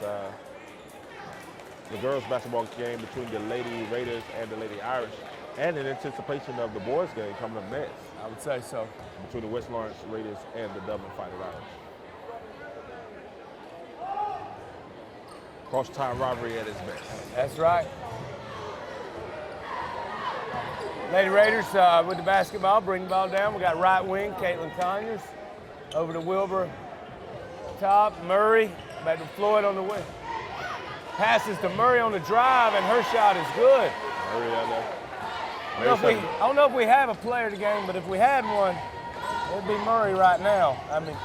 the girls basketball game between the Lady Raiders and the Lady Irish, and in anticipation of the boys game coming up next. I would say so. Between the West Lawrence Raiders and the Dublin Fighting Irish. Cross-time rivalry at its best. That's right. Lady Raiders with the basketball, bring the ball down. We got right wing, Caitlin Conyers. Over to Wilbur, top, Murray, back to Floyd on the wing. Passes to Murray on the drive, and her shot is good. Murray out there. I don't know if we have a player of the game, but if we had one, it'd be Murray right now. I mean,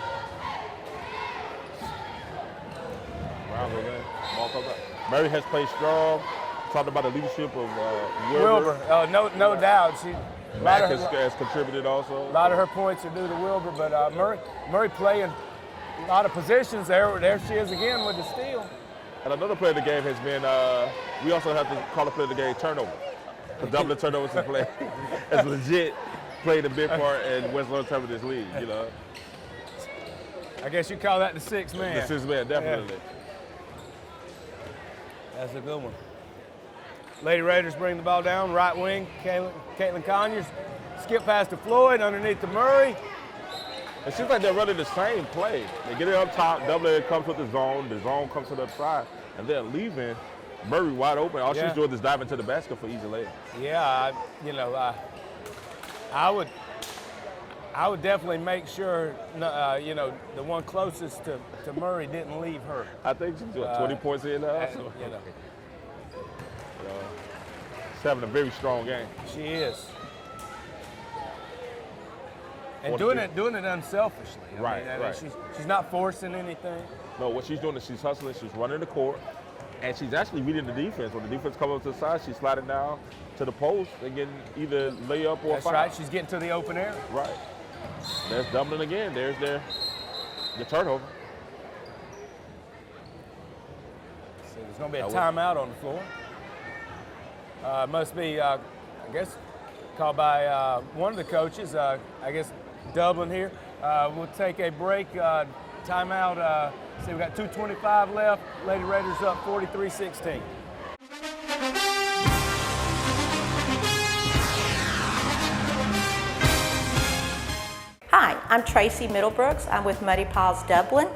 Murray has played strong. Talked about the leadership of Wilbur. No doubt. Mack has contributed also. A lot of her points are due to Wilbur, but Murray playing a lot of positions there. There she is again with the steal. And another play of the game has been, we also have to call a play of the game turnover. The Dublin turnovers has legit played a big part in West Lawrence having this league, you know. I guess you call that the sixth man. The sixth man, definitely. Yeah. That's a good one. Lady Raiders bring the ball down, right wing, Caitlin Conyers. Skip pass to Floyd, underneath to Murray. It seems like they're running the same play. They get it up top, Dublin comes with the zone comes to the side, and they're leaving Murray wide open. All she's doing is diving into the basket for easy lay. Yeah, I would definitely make sure, the one closest to Murray didn't leave her. I think she's got 20 points in now. So. She's having a very strong game. She is. And doing it unselfishly. Right. She's not forcing anything. No, what she's doing is she's hustling, she's running the court, and she's actually reading the defense. When the defense comes up to the side, she's sliding down to the post and getting either layup or That's foul. right, she's getting to the open area. Right. There's Dublin again. There's the turnover. So there's going to be a timeout on the floor. Must be, I guess, called by one of the coaches. I guess Dublin here. We'll take a break. Timeout. See, we got 2:25 left. Lady Raiders up 43-16. Hi, I'm Tracy Middlebrooks. I'm with Muddy Paws Dublin.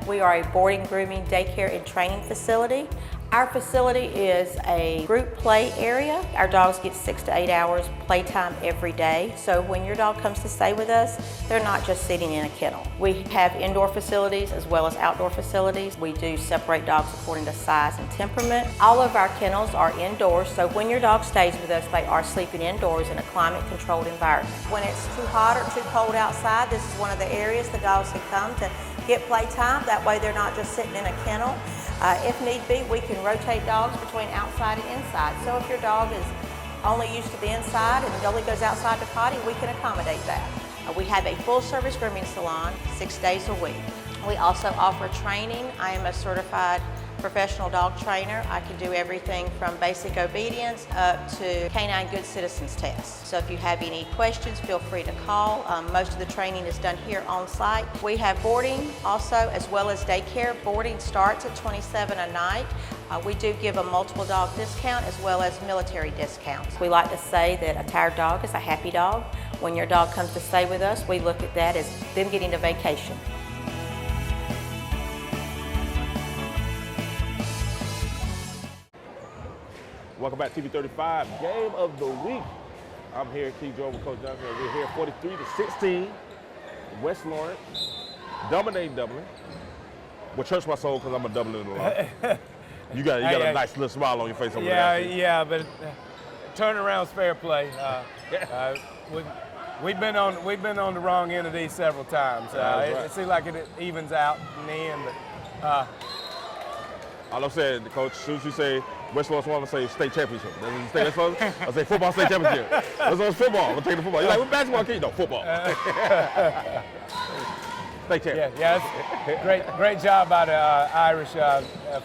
We are a boarding, grooming, daycare, and training facility. Our facility is a group play area. Our dogs get 6 to 8 hours playtime every day. So when your dog comes to stay with us, they're not just sitting in a kennel. We have indoor facilities as well as outdoor facilities. We do separate dogs according to size and temperament. All of our kennels are indoors, so when your dog stays with us, they are sleeping indoors in a climate-controlled environment. When it's too hot or too cold outside, this is one of the areas the dogs can come to get playtime. That way they're not just sitting in a kennel. If need be, we can rotate dogs between outside and inside. So if your dog is only used to the inside and only goes outside to potty, we can accommodate that. We have a full-service grooming salon 6 days a week. We also offer training. I am a certified professional dog trainer. I can do everything from basic obedience up to canine good citizens tests. So if you have any questions, feel free to call. Most of the training is done here on site. We have boarding also, as well as daycare. Boarding starts at $27 a night. We do give a multiple dog discount as well as military discounts. We like to say that a tired dog is a happy dog. When your dog comes to stay with us, we look at that as them getting a vacation. Welcome back to TV 35, game of the week. I'm here, T. Jordan with Coach Johnson. We're here 43-16. West Lawrence dominating Dublin. Which hurts my soul because I'm a Dublin in the line. You got a nice little smile on your face over there. Yeah, but turnaround's fair play. We've been on the wrong end of these several times. It seems like it evens out in the end. But all I'm saying, Coach, as soon as you say West Lawrence, want to say state championship. I say football state championship. That's on football. I'm gonna take the football. You're like, what basketball kid? No, football. State champion. Yeah, great job by the Irish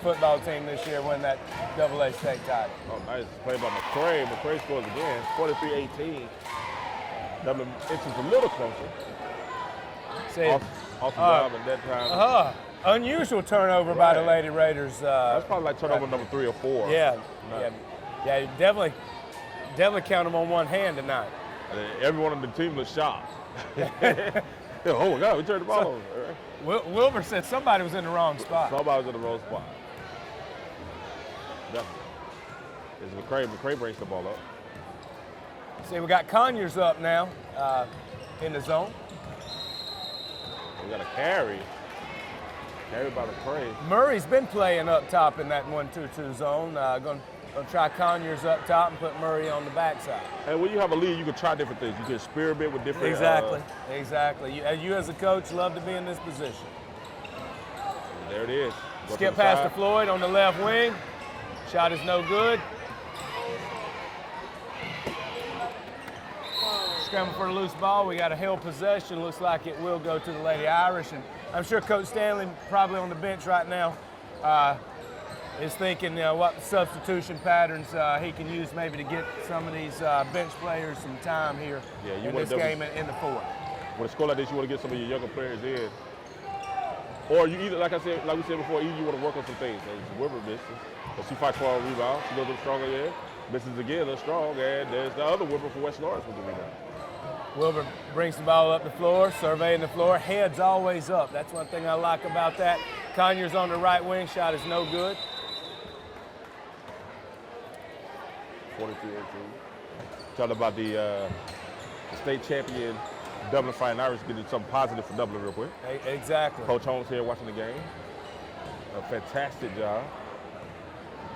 football team this year, winning that AA state title. Oh, nice play by McCray. McCray scores again, 43-18. Dublin inches a little closer. Off the job at that time. Unusual turnover by the Lady Raiders. That's probably like turnover number 3 or 4. Yeah, you definitely count them on one hand tonight. Everyone on the team was shocked. Oh my God, we turned the ball over. Wilbur said somebody was in the wrong spot. Somebody was in the wrong spot. Definitely. It's McCray. McCray brings the ball up. See, we got Conyers up now in the zone. We got a carry. Carry by McCray. Murray's been playing up top in that 1-2-2 zone. Going to try Conyers up top and put Murray on the backside. And when you have a lead, you can try different things. You can experiment with different. Exactly. You as a coach love to be in this position. There it is. Skip past to Floyd on the left wing. Shot is no good. Scramble for a loose ball. We got a held possession. Looks like it will go to the Lady Irish. And I'm sure Coach Stanley, probably on the bench right now, is thinking what substitution patterns he can use maybe to get some of these bench players some time here in this game in the fourth. With a score like this, you want to get some of your younger players in. Or you either, like we said before, either you want to work on some things. As Wilbur misses, but she fights for a rebound. She goes a little stronger there. Misses again, a little strong. And there's the other Wilbur from West Lawrence with the rebound. Wilbur brings the ball up the floor, surveying the floor. Head's always up. That's one thing I like about that. Conyers on the right wing. Shot is no good. 43-18. Talking about the state champion Dublin Fighting Irish, getting something positive for Dublin real quick. Exactly. Coach Holmes here watching the game. A fantastic job.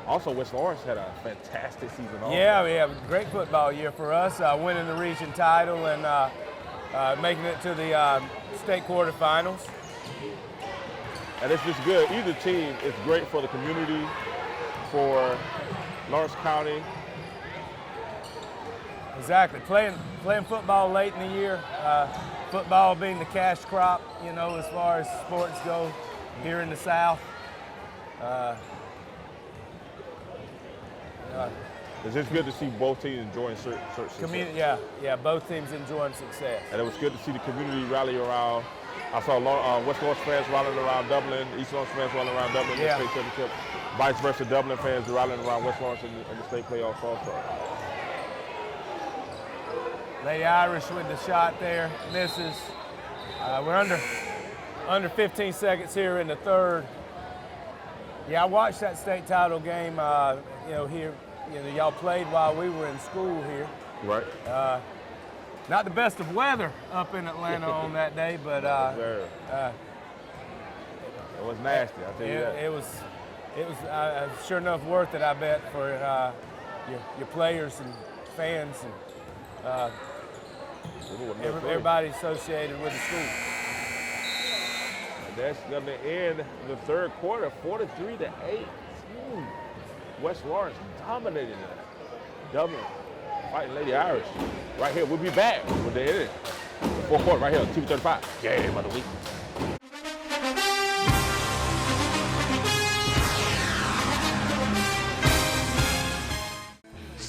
Also, West Lawrence had a fantastic season. Yeah, we have a great football year for us, winning the region title and making it to the state quarterfinals. And it's just good. Either team is great for the community, for Lawrence County. Exactly. Playing football late in the year, football being the cash crop, as far as sports go here in the South. It's just good to see both teams enjoying certain success. Yeah, both teams enjoying success. And it was good to see the community rally around. I saw West Lawrence fans rallying around Dublin, East Lawrence fans rallying around Dublin in the state championship. Vice versa, Dublin fans rallying around West Lawrence in the state playoffs also. Lady Irish with the shot there, misses. We're under 15 seconds here in the third. Yeah, I watched that state title game. Here, y'all played while we were in school here. Right. Not the best of weather up in Atlanta on that day, but it was nasty. I'll tell you that. It was sure enough worth it, I bet, for your players and fans and everybody associated with the school. And that's going to end the third quarter, 43-8. West Lawrence dominating that. Dublin fighting Lady Irish. Right here, we'll be back with the end. Fourth quarter right here, 2:35. Game of the week.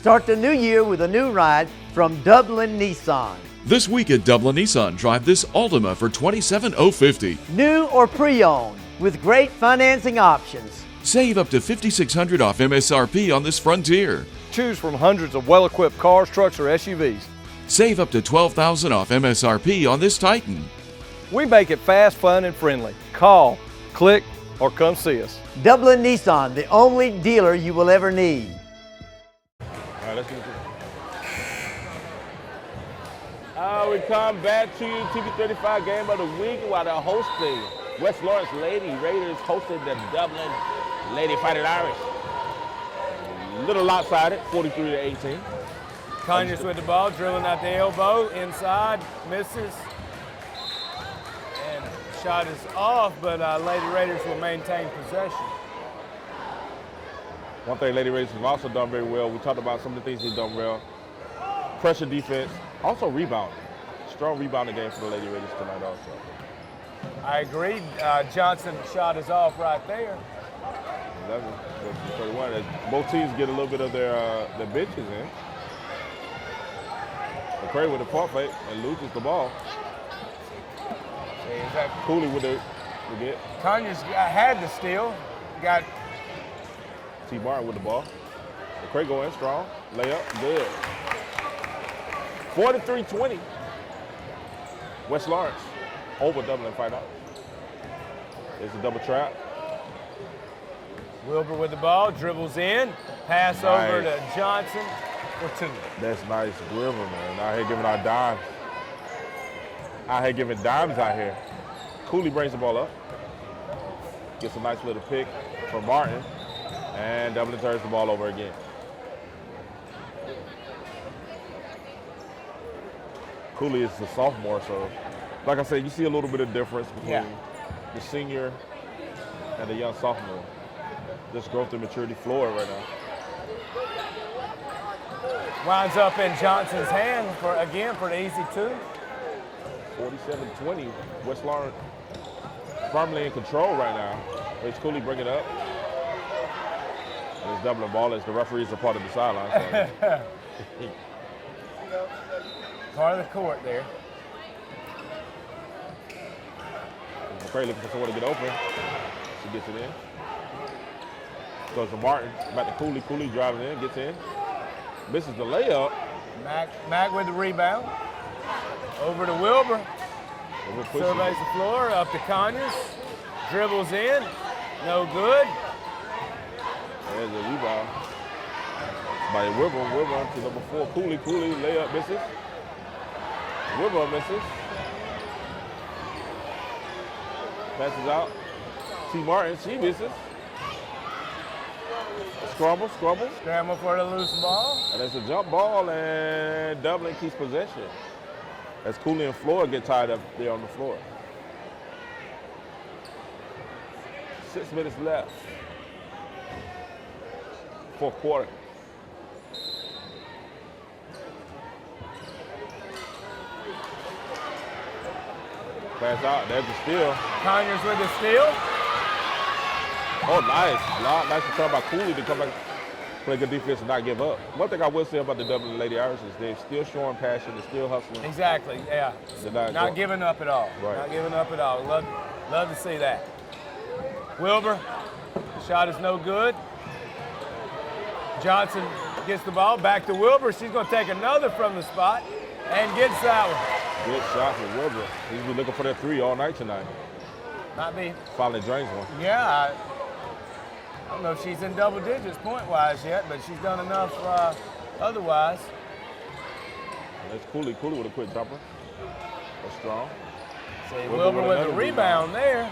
Start the new year with a new ride from Dublin Nissan. This week at Dublin Nissan, drive this Altima for $27,050. New or pre-owned with great financing options. Save up to $5,600 off MSRP on this Frontier. Choose from hundreds of well-equipped cars, trucks, or SUVs. Save up to $12,000 off MSRP on this Titan. We make it fast, fun, and friendly. Call, click, or come see us. Dublin Nissan, the only dealer you will ever need. All right, let's get it. We come back to you, TV35 Game of the Week, while they're hosting West Lawrence Lady Raiders hosting the Dublin Lady Fighting Irish. Little lopsided, 43-18. Conyers with the ball, drilling at the elbow, inside, misses. And shot is off, but Lady Raiders will maintain possession. One thing Lady Raiders have also done very well, we talked about some of the things they've done well. Pressure defense, also rebounding. Strong rebounding game for the Lady Raiders tonight also. I agree. Johnson's shot is off right there. 11-31. Both teams get a little bit of their benches in. McCray with the pump fake and loses the ball. Cooley with the get. Conyers had the steal. Got T. Martin with the ball. McCray going strong. Layup, good. 43-20. West Lawrence over Dublin Fight Out. There's a double trap. Wilbur with the ball, dribbles in, pass over to Johnson for two. That's nice. Wilbur, man. Out here giving our dimes. Out here giving dimes out here. Cooley brings the ball up. Gets a nice little pick from Martin. And Dublin turns the ball over again. Cooley is a sophomore, so like I said, you see a little bit of difference between the senior and the young sophomore. Just growth and maturity floor right now. Winds up in Johnson's hand for the easy two. 47-20. West Lawrence firmly in control right now. Rich Cooley bring it up. And it's Dublin ball as the referees are part of the sideline. So. Part of the court there. McCray looking for someone to get open. She gets it in. Goes to Martin, back to Cooley. Cooley driving in, gets in. Misses the layup. Mack with the rebound. Over to Wilbur. Surveys the floor, up to Conyers. Dribbles in, no good. There's a rebound by Wilbur. Wilbur to number 4, Cooley. Cooley, layup misses. Wilbur misses. Passes out. T. Martin, she misses. Scramble. Scramble for the loose ball. And it's a jump ball, and Dublin keeps possession. As Cooley and Floyd get tied up there on the floor. 6 minutes left. Fourth quarter. Pass out, there's the steal. Conyers with the steal. Oh, nice. Nice return by Cooley to come back, play good defense and not give up. One thing I will say about the Dublin Lady Irish is they're still showing passion, they're still hustling. Exactly, yeah. They're not giving up at all. Right. Not giving up at all. Love to see that. Wilbur, the shot is no good. Johnson gets the ball, back to Wilbur. She's going to take another from the spot and gets that one. Good shot for Wilbur. He's been looking for that 3 all night tonight. Might be. Finally drains one. Yeah, I don't know if she's in double digits point-wise yet, but she's done enough otherwise. That's Cooley. Cooley with a quick jumper. That's strong. See, Wilbur with a rebound there.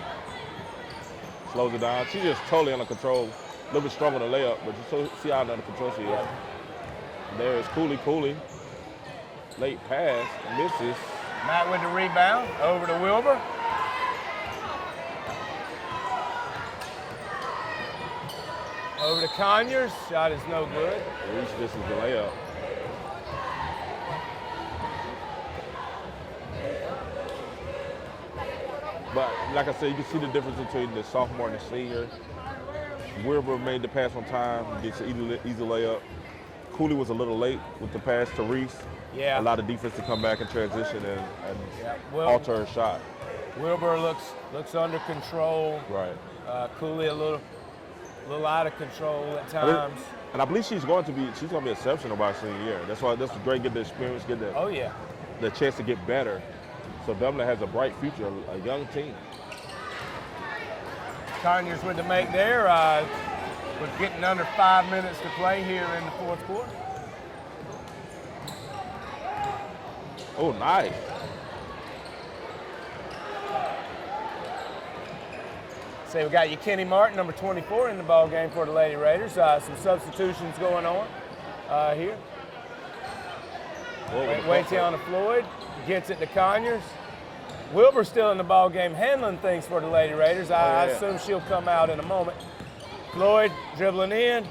Slows it down. She's just totally under control. A little bit stronger than the layup, but you see how under control she is. There is Cooley. Late pass, misses. Matt with the rebound, over to Wilbur. Over to Conyers, shot is no good. At least this is the layup. But like I said, you can see the difference between the sophomore and the senior. Wilbur made the pass on time, gets an easy layup. Cooley was a little late with the pass to Reese. Yeah. A lot of defense to come back and transition and Well, alter her shot. Wilbur looks under control. Right. Cooley a little out of control at times. And I believe she's going to be exceptional by her senior year. That's great, get the experience, get the chance to get better. So Dublin has a bright future, a young team. Conyers with the make there. We're getting under 5 minutes to play here in the fourth quarter. Oh, nice. So we got you Kenny Martin, number 24, in the ball game for the Lady Raiders. Some substitutions going on here. Waytiana Floyd gets it to Conyers. Wilbur's still in the ball game handling things for the Lady Raiders. I assume she'll come out in a moment. Floyd dribbling in,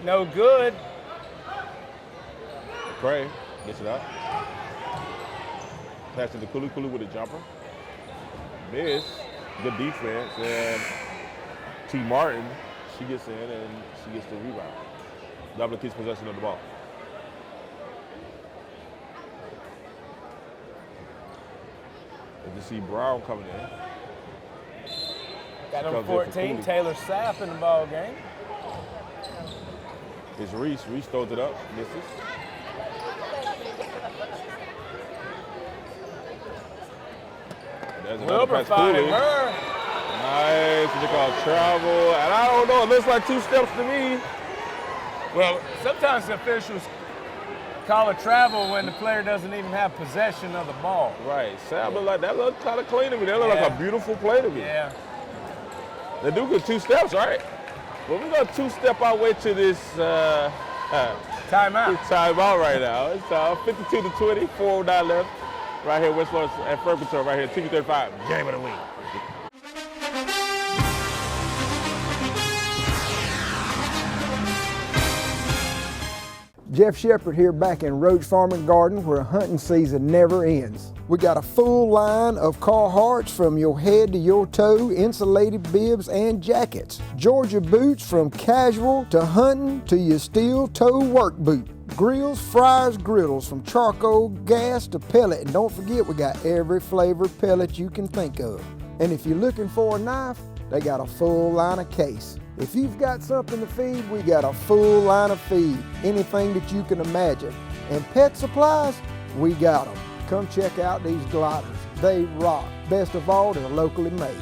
no good. McCray gets it up. Pass it to Cooley with a jumper. Miss. Good defense, and T. Martin, she gets in and she gets the rebound. Dublin keeps possession of the ball. Good to see Brown coming in. Got number 14, Taylor Sapp in the ball game. It's Reese. Reese throws it up, misses. Wilbur finding her. Nice, what they call travel. And I don't know, it looks like 2 steps to me. Well, sometimes the officials call a travel when the player doesn't even have possession of the ball. Right, that looks kind of clean to me. That looks like a beautiful play to me. Yeah. They do good 2 steps, right? Well, we're going to 2-step our way to this timeout. Timeout right now. It's 52-20, 4:09 left. Right here, West Florida at Ferguson, right here, TV 35, game of the week. Jeff Shepard here back in Roach Farm and Garden where hunting season never ends. We got a full line of Carhartts from your head to your toe, insulated bibs and jackets. Georgia boots from casual to hunting to your steel toe work boot. Grills, fryers, griddles from charcoal, gas to pellet. And don't forget, we got every flavor pellet you can think of. And if you're looking for a knife, they got a full line of case. If you've got something to feed, we got a full line of feed. Anything that you can imagine. And pet supplies, we got them. Come check out these gliders. They rock. Best of all, they're locally made.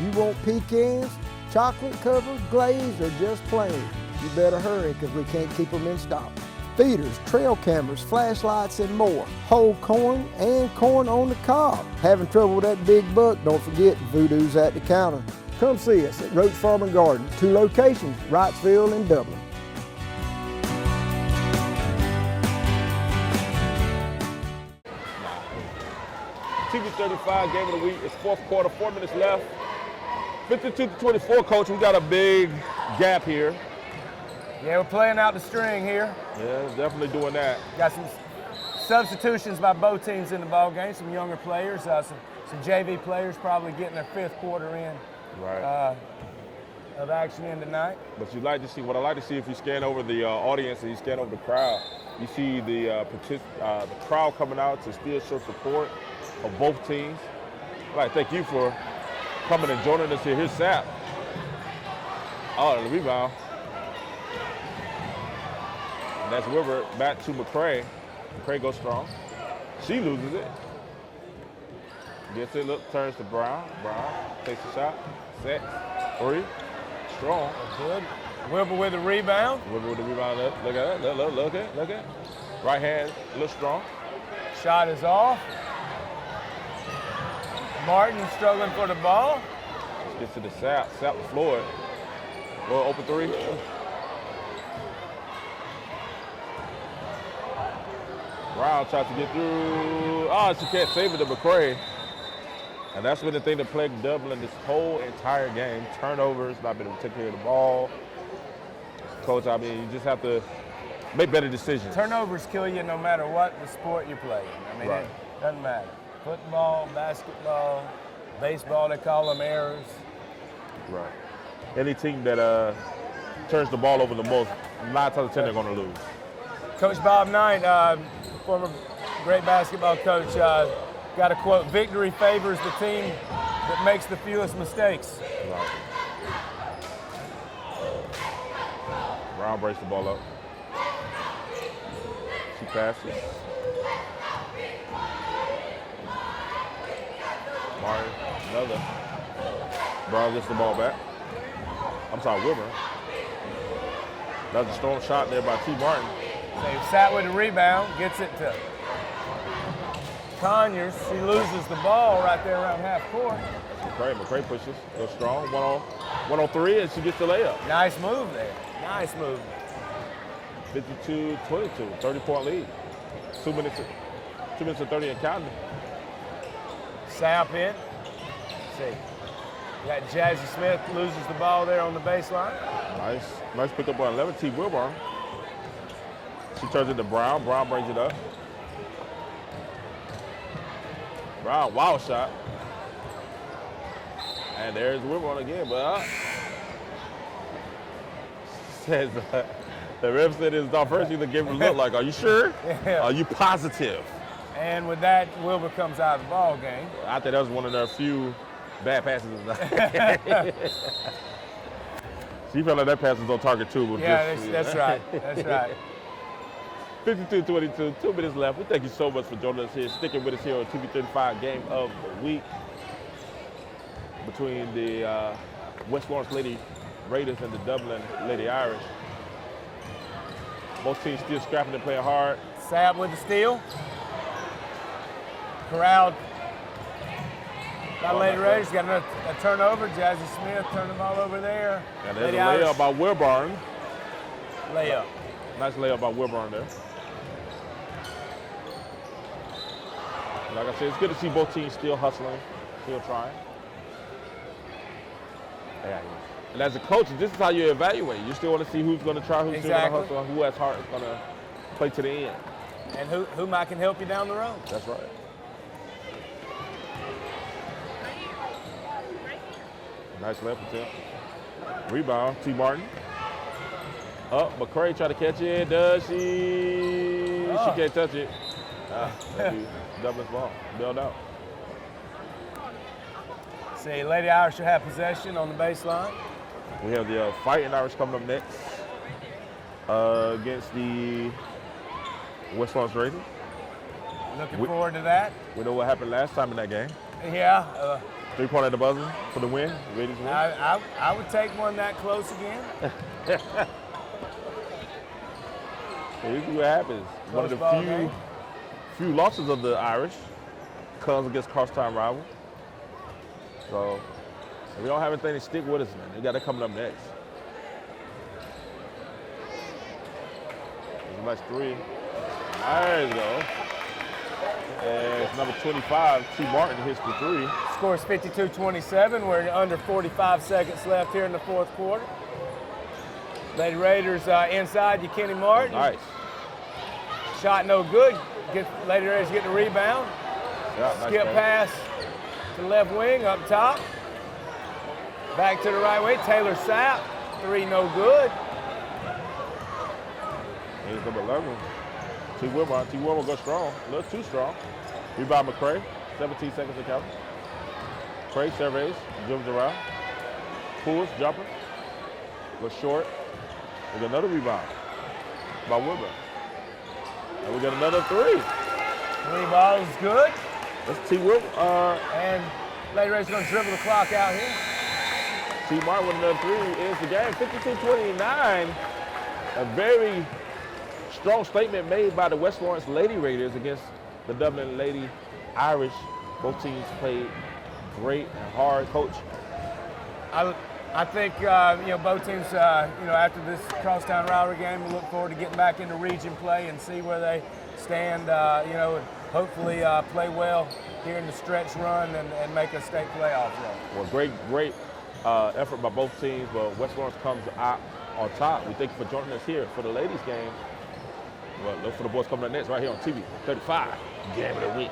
You want pecans, chocolate covered, glazed, or just plain? You better hurry because we can't keep them in stock. Feeders, trail cameras, flashlights, and more. Whole corn and corn on the cob. Having trouble with that big buck? Don't forget, Voodoo's at the counter. Come see us at Roach Farm and Garden. 2 locations, Wrightsville and Dublin. TV 35, game of the week. It's fourth quarter, 4 minutes left. 52-24, Coach. We got a big gap here. Yeah, we're playing out the string here. Yeah, definitely doing that. Got some substitutions by both teams in the ball game. Some younger players, some JV players probably getting their 5th quarter in of action in tonight. But what I like to see if you scan over the audience and you scan over the crowd, you see the crowd coming out to still show support of both teams. I'd like to thank you for coming and joining us here. Here's Sapp. Oh, the rebound. And that's Wilbur back to McCray. McCray goes strong. She loses it. Gets it, look, turns to Brown. Brown takes a shot. Set. 3. Strong. Good. Wilbur with the rebound. Wilbur with the rebound. Look at it. Look at it. Right hand, look strong. Shot is off. Martin struggling for the ball. Gets to the Sapp. Sapp to Floyd. Well, open 3. Brown tries to get through. Oh, she can't save it to McCray. And that's been the thing that plagued Dublin this whole entire game. Turnovers, not being able to take care of the ball. Coach, I mean, you just have to make better decisions. Turnovers kill you no matter what the sport you're playing. I mean, It doesn't matter. Football, basketball, baseball, they call them errors. Right. Any team that turns the ball over the most, 9 times out of 10 they're going to lose. Coach Bob Knight, former great basketball coach, got a quote, "Victory favors the team that makes the fewest mistakes." Right. Brown breaks the ball up. She passes. Martin, another. Brown gets the ball back. I'm sorry, Wilbur. That's a strong shot there by T. Martin. So he sat with the rebound, gets it to Conyers. She loses the ball right there around half court. McCray pushes, goes strong, one on three, and she gets the layup. Nice move there. Nice move. 52-22, 30-point lead. 2 minutes and 30 and counting. Sap in. Let's see. Got Jazzy Smith loses the ball there on the baseline. Nice pickup on 11, T. Wilburn. She turns it to Brown. Brown brings it up. Brown, wild shot. And there's Wilburn again, but says the ref said it's not first. He gave him a look like, "Are you sure? Yeah. Are you positive?" And with that, Wilbur comes out of the ball game. I think that was one of their few bad passes of the night. She felt like that pass was on target too. That's right. That's right. 52-22, 2 minutes left. We thank you so much for joining us here, sticking with us here on TV 35 game of the week between the West Lawrence Lady Raiders and the Dublin Lady Irish. Both teams still scrapping and playing hard. Sab with the steal. Corralled by Lady Raiders. Got a turnover. Jazzy Smith turned the ball over there. And there's a layup by Wilburn. Layup. Nice layup by Wilburn there. Like I said, it's good to see both teams still hustling, still trying. And as a coach, this is how you evaluate. You still want to see who's going to try, who's still going to hustle, and who has heart is going to play to the end. And who might can help you down the road. That's right. Nice left attempt. Rebound, T. Martin. Up, McCray try to catch it. Does she? She can't touch it. That'd be Dublin's ball. Bailed out. See, Lady Irish will have possession on the baseline. We have the Fighting Irish coming up next against the West Lawrence Raiders. Looking forward to that. We know what happened last time in that game. Yeah. 3-point at the buzzer for the win. Raiders win. I would take one that close again. Here's what happens. One of the few losses of the Irish comes against crosstown rival. So if we don't have anything to stick with us, man, they got that coming up next. There's a nice three. There you go. And it's number 25, T. Martin hits the three. Scores 52-27. We're under 45 seconds left here in the fourth quarter. Lady Raiders inside you, Kenny Martin. Nice. Shot no good. Lady Raiders get the rebound. Yeah, nice Skip pass to left wing up top. Back to the right way. Taylor Sapp. Three no good. Here's number 11. T. Wilburn. T. Wilburn goes strong. A little too strong. Rebound McCray. 17 seconds to count. McCray surveys. Dribbles around. Pulls. Jumper. Goes short. We got another rebound by Wilburn. And we got another three. Three balls good. That's T. Wilburn. And Lady Raiders going to dribble the clock out here. T. Martin with another three ends the game. 52-29. A very strong statement made by the West Lawrence Lady Raiders against the Dublin Lady Irish. Both teams played great and hard. Coach? I think both teams, after this crosstown rivalry game, we look forward to getting back into region play and see where they stand. And hopefully play well here in the stretch run and make a state playoff run. Well, great effort by both teams, but West Lawrence comes out on top. We thank you for joining us here for the ladies game. Well, look for the boys coming up next right here on TV 35 Game of the Week.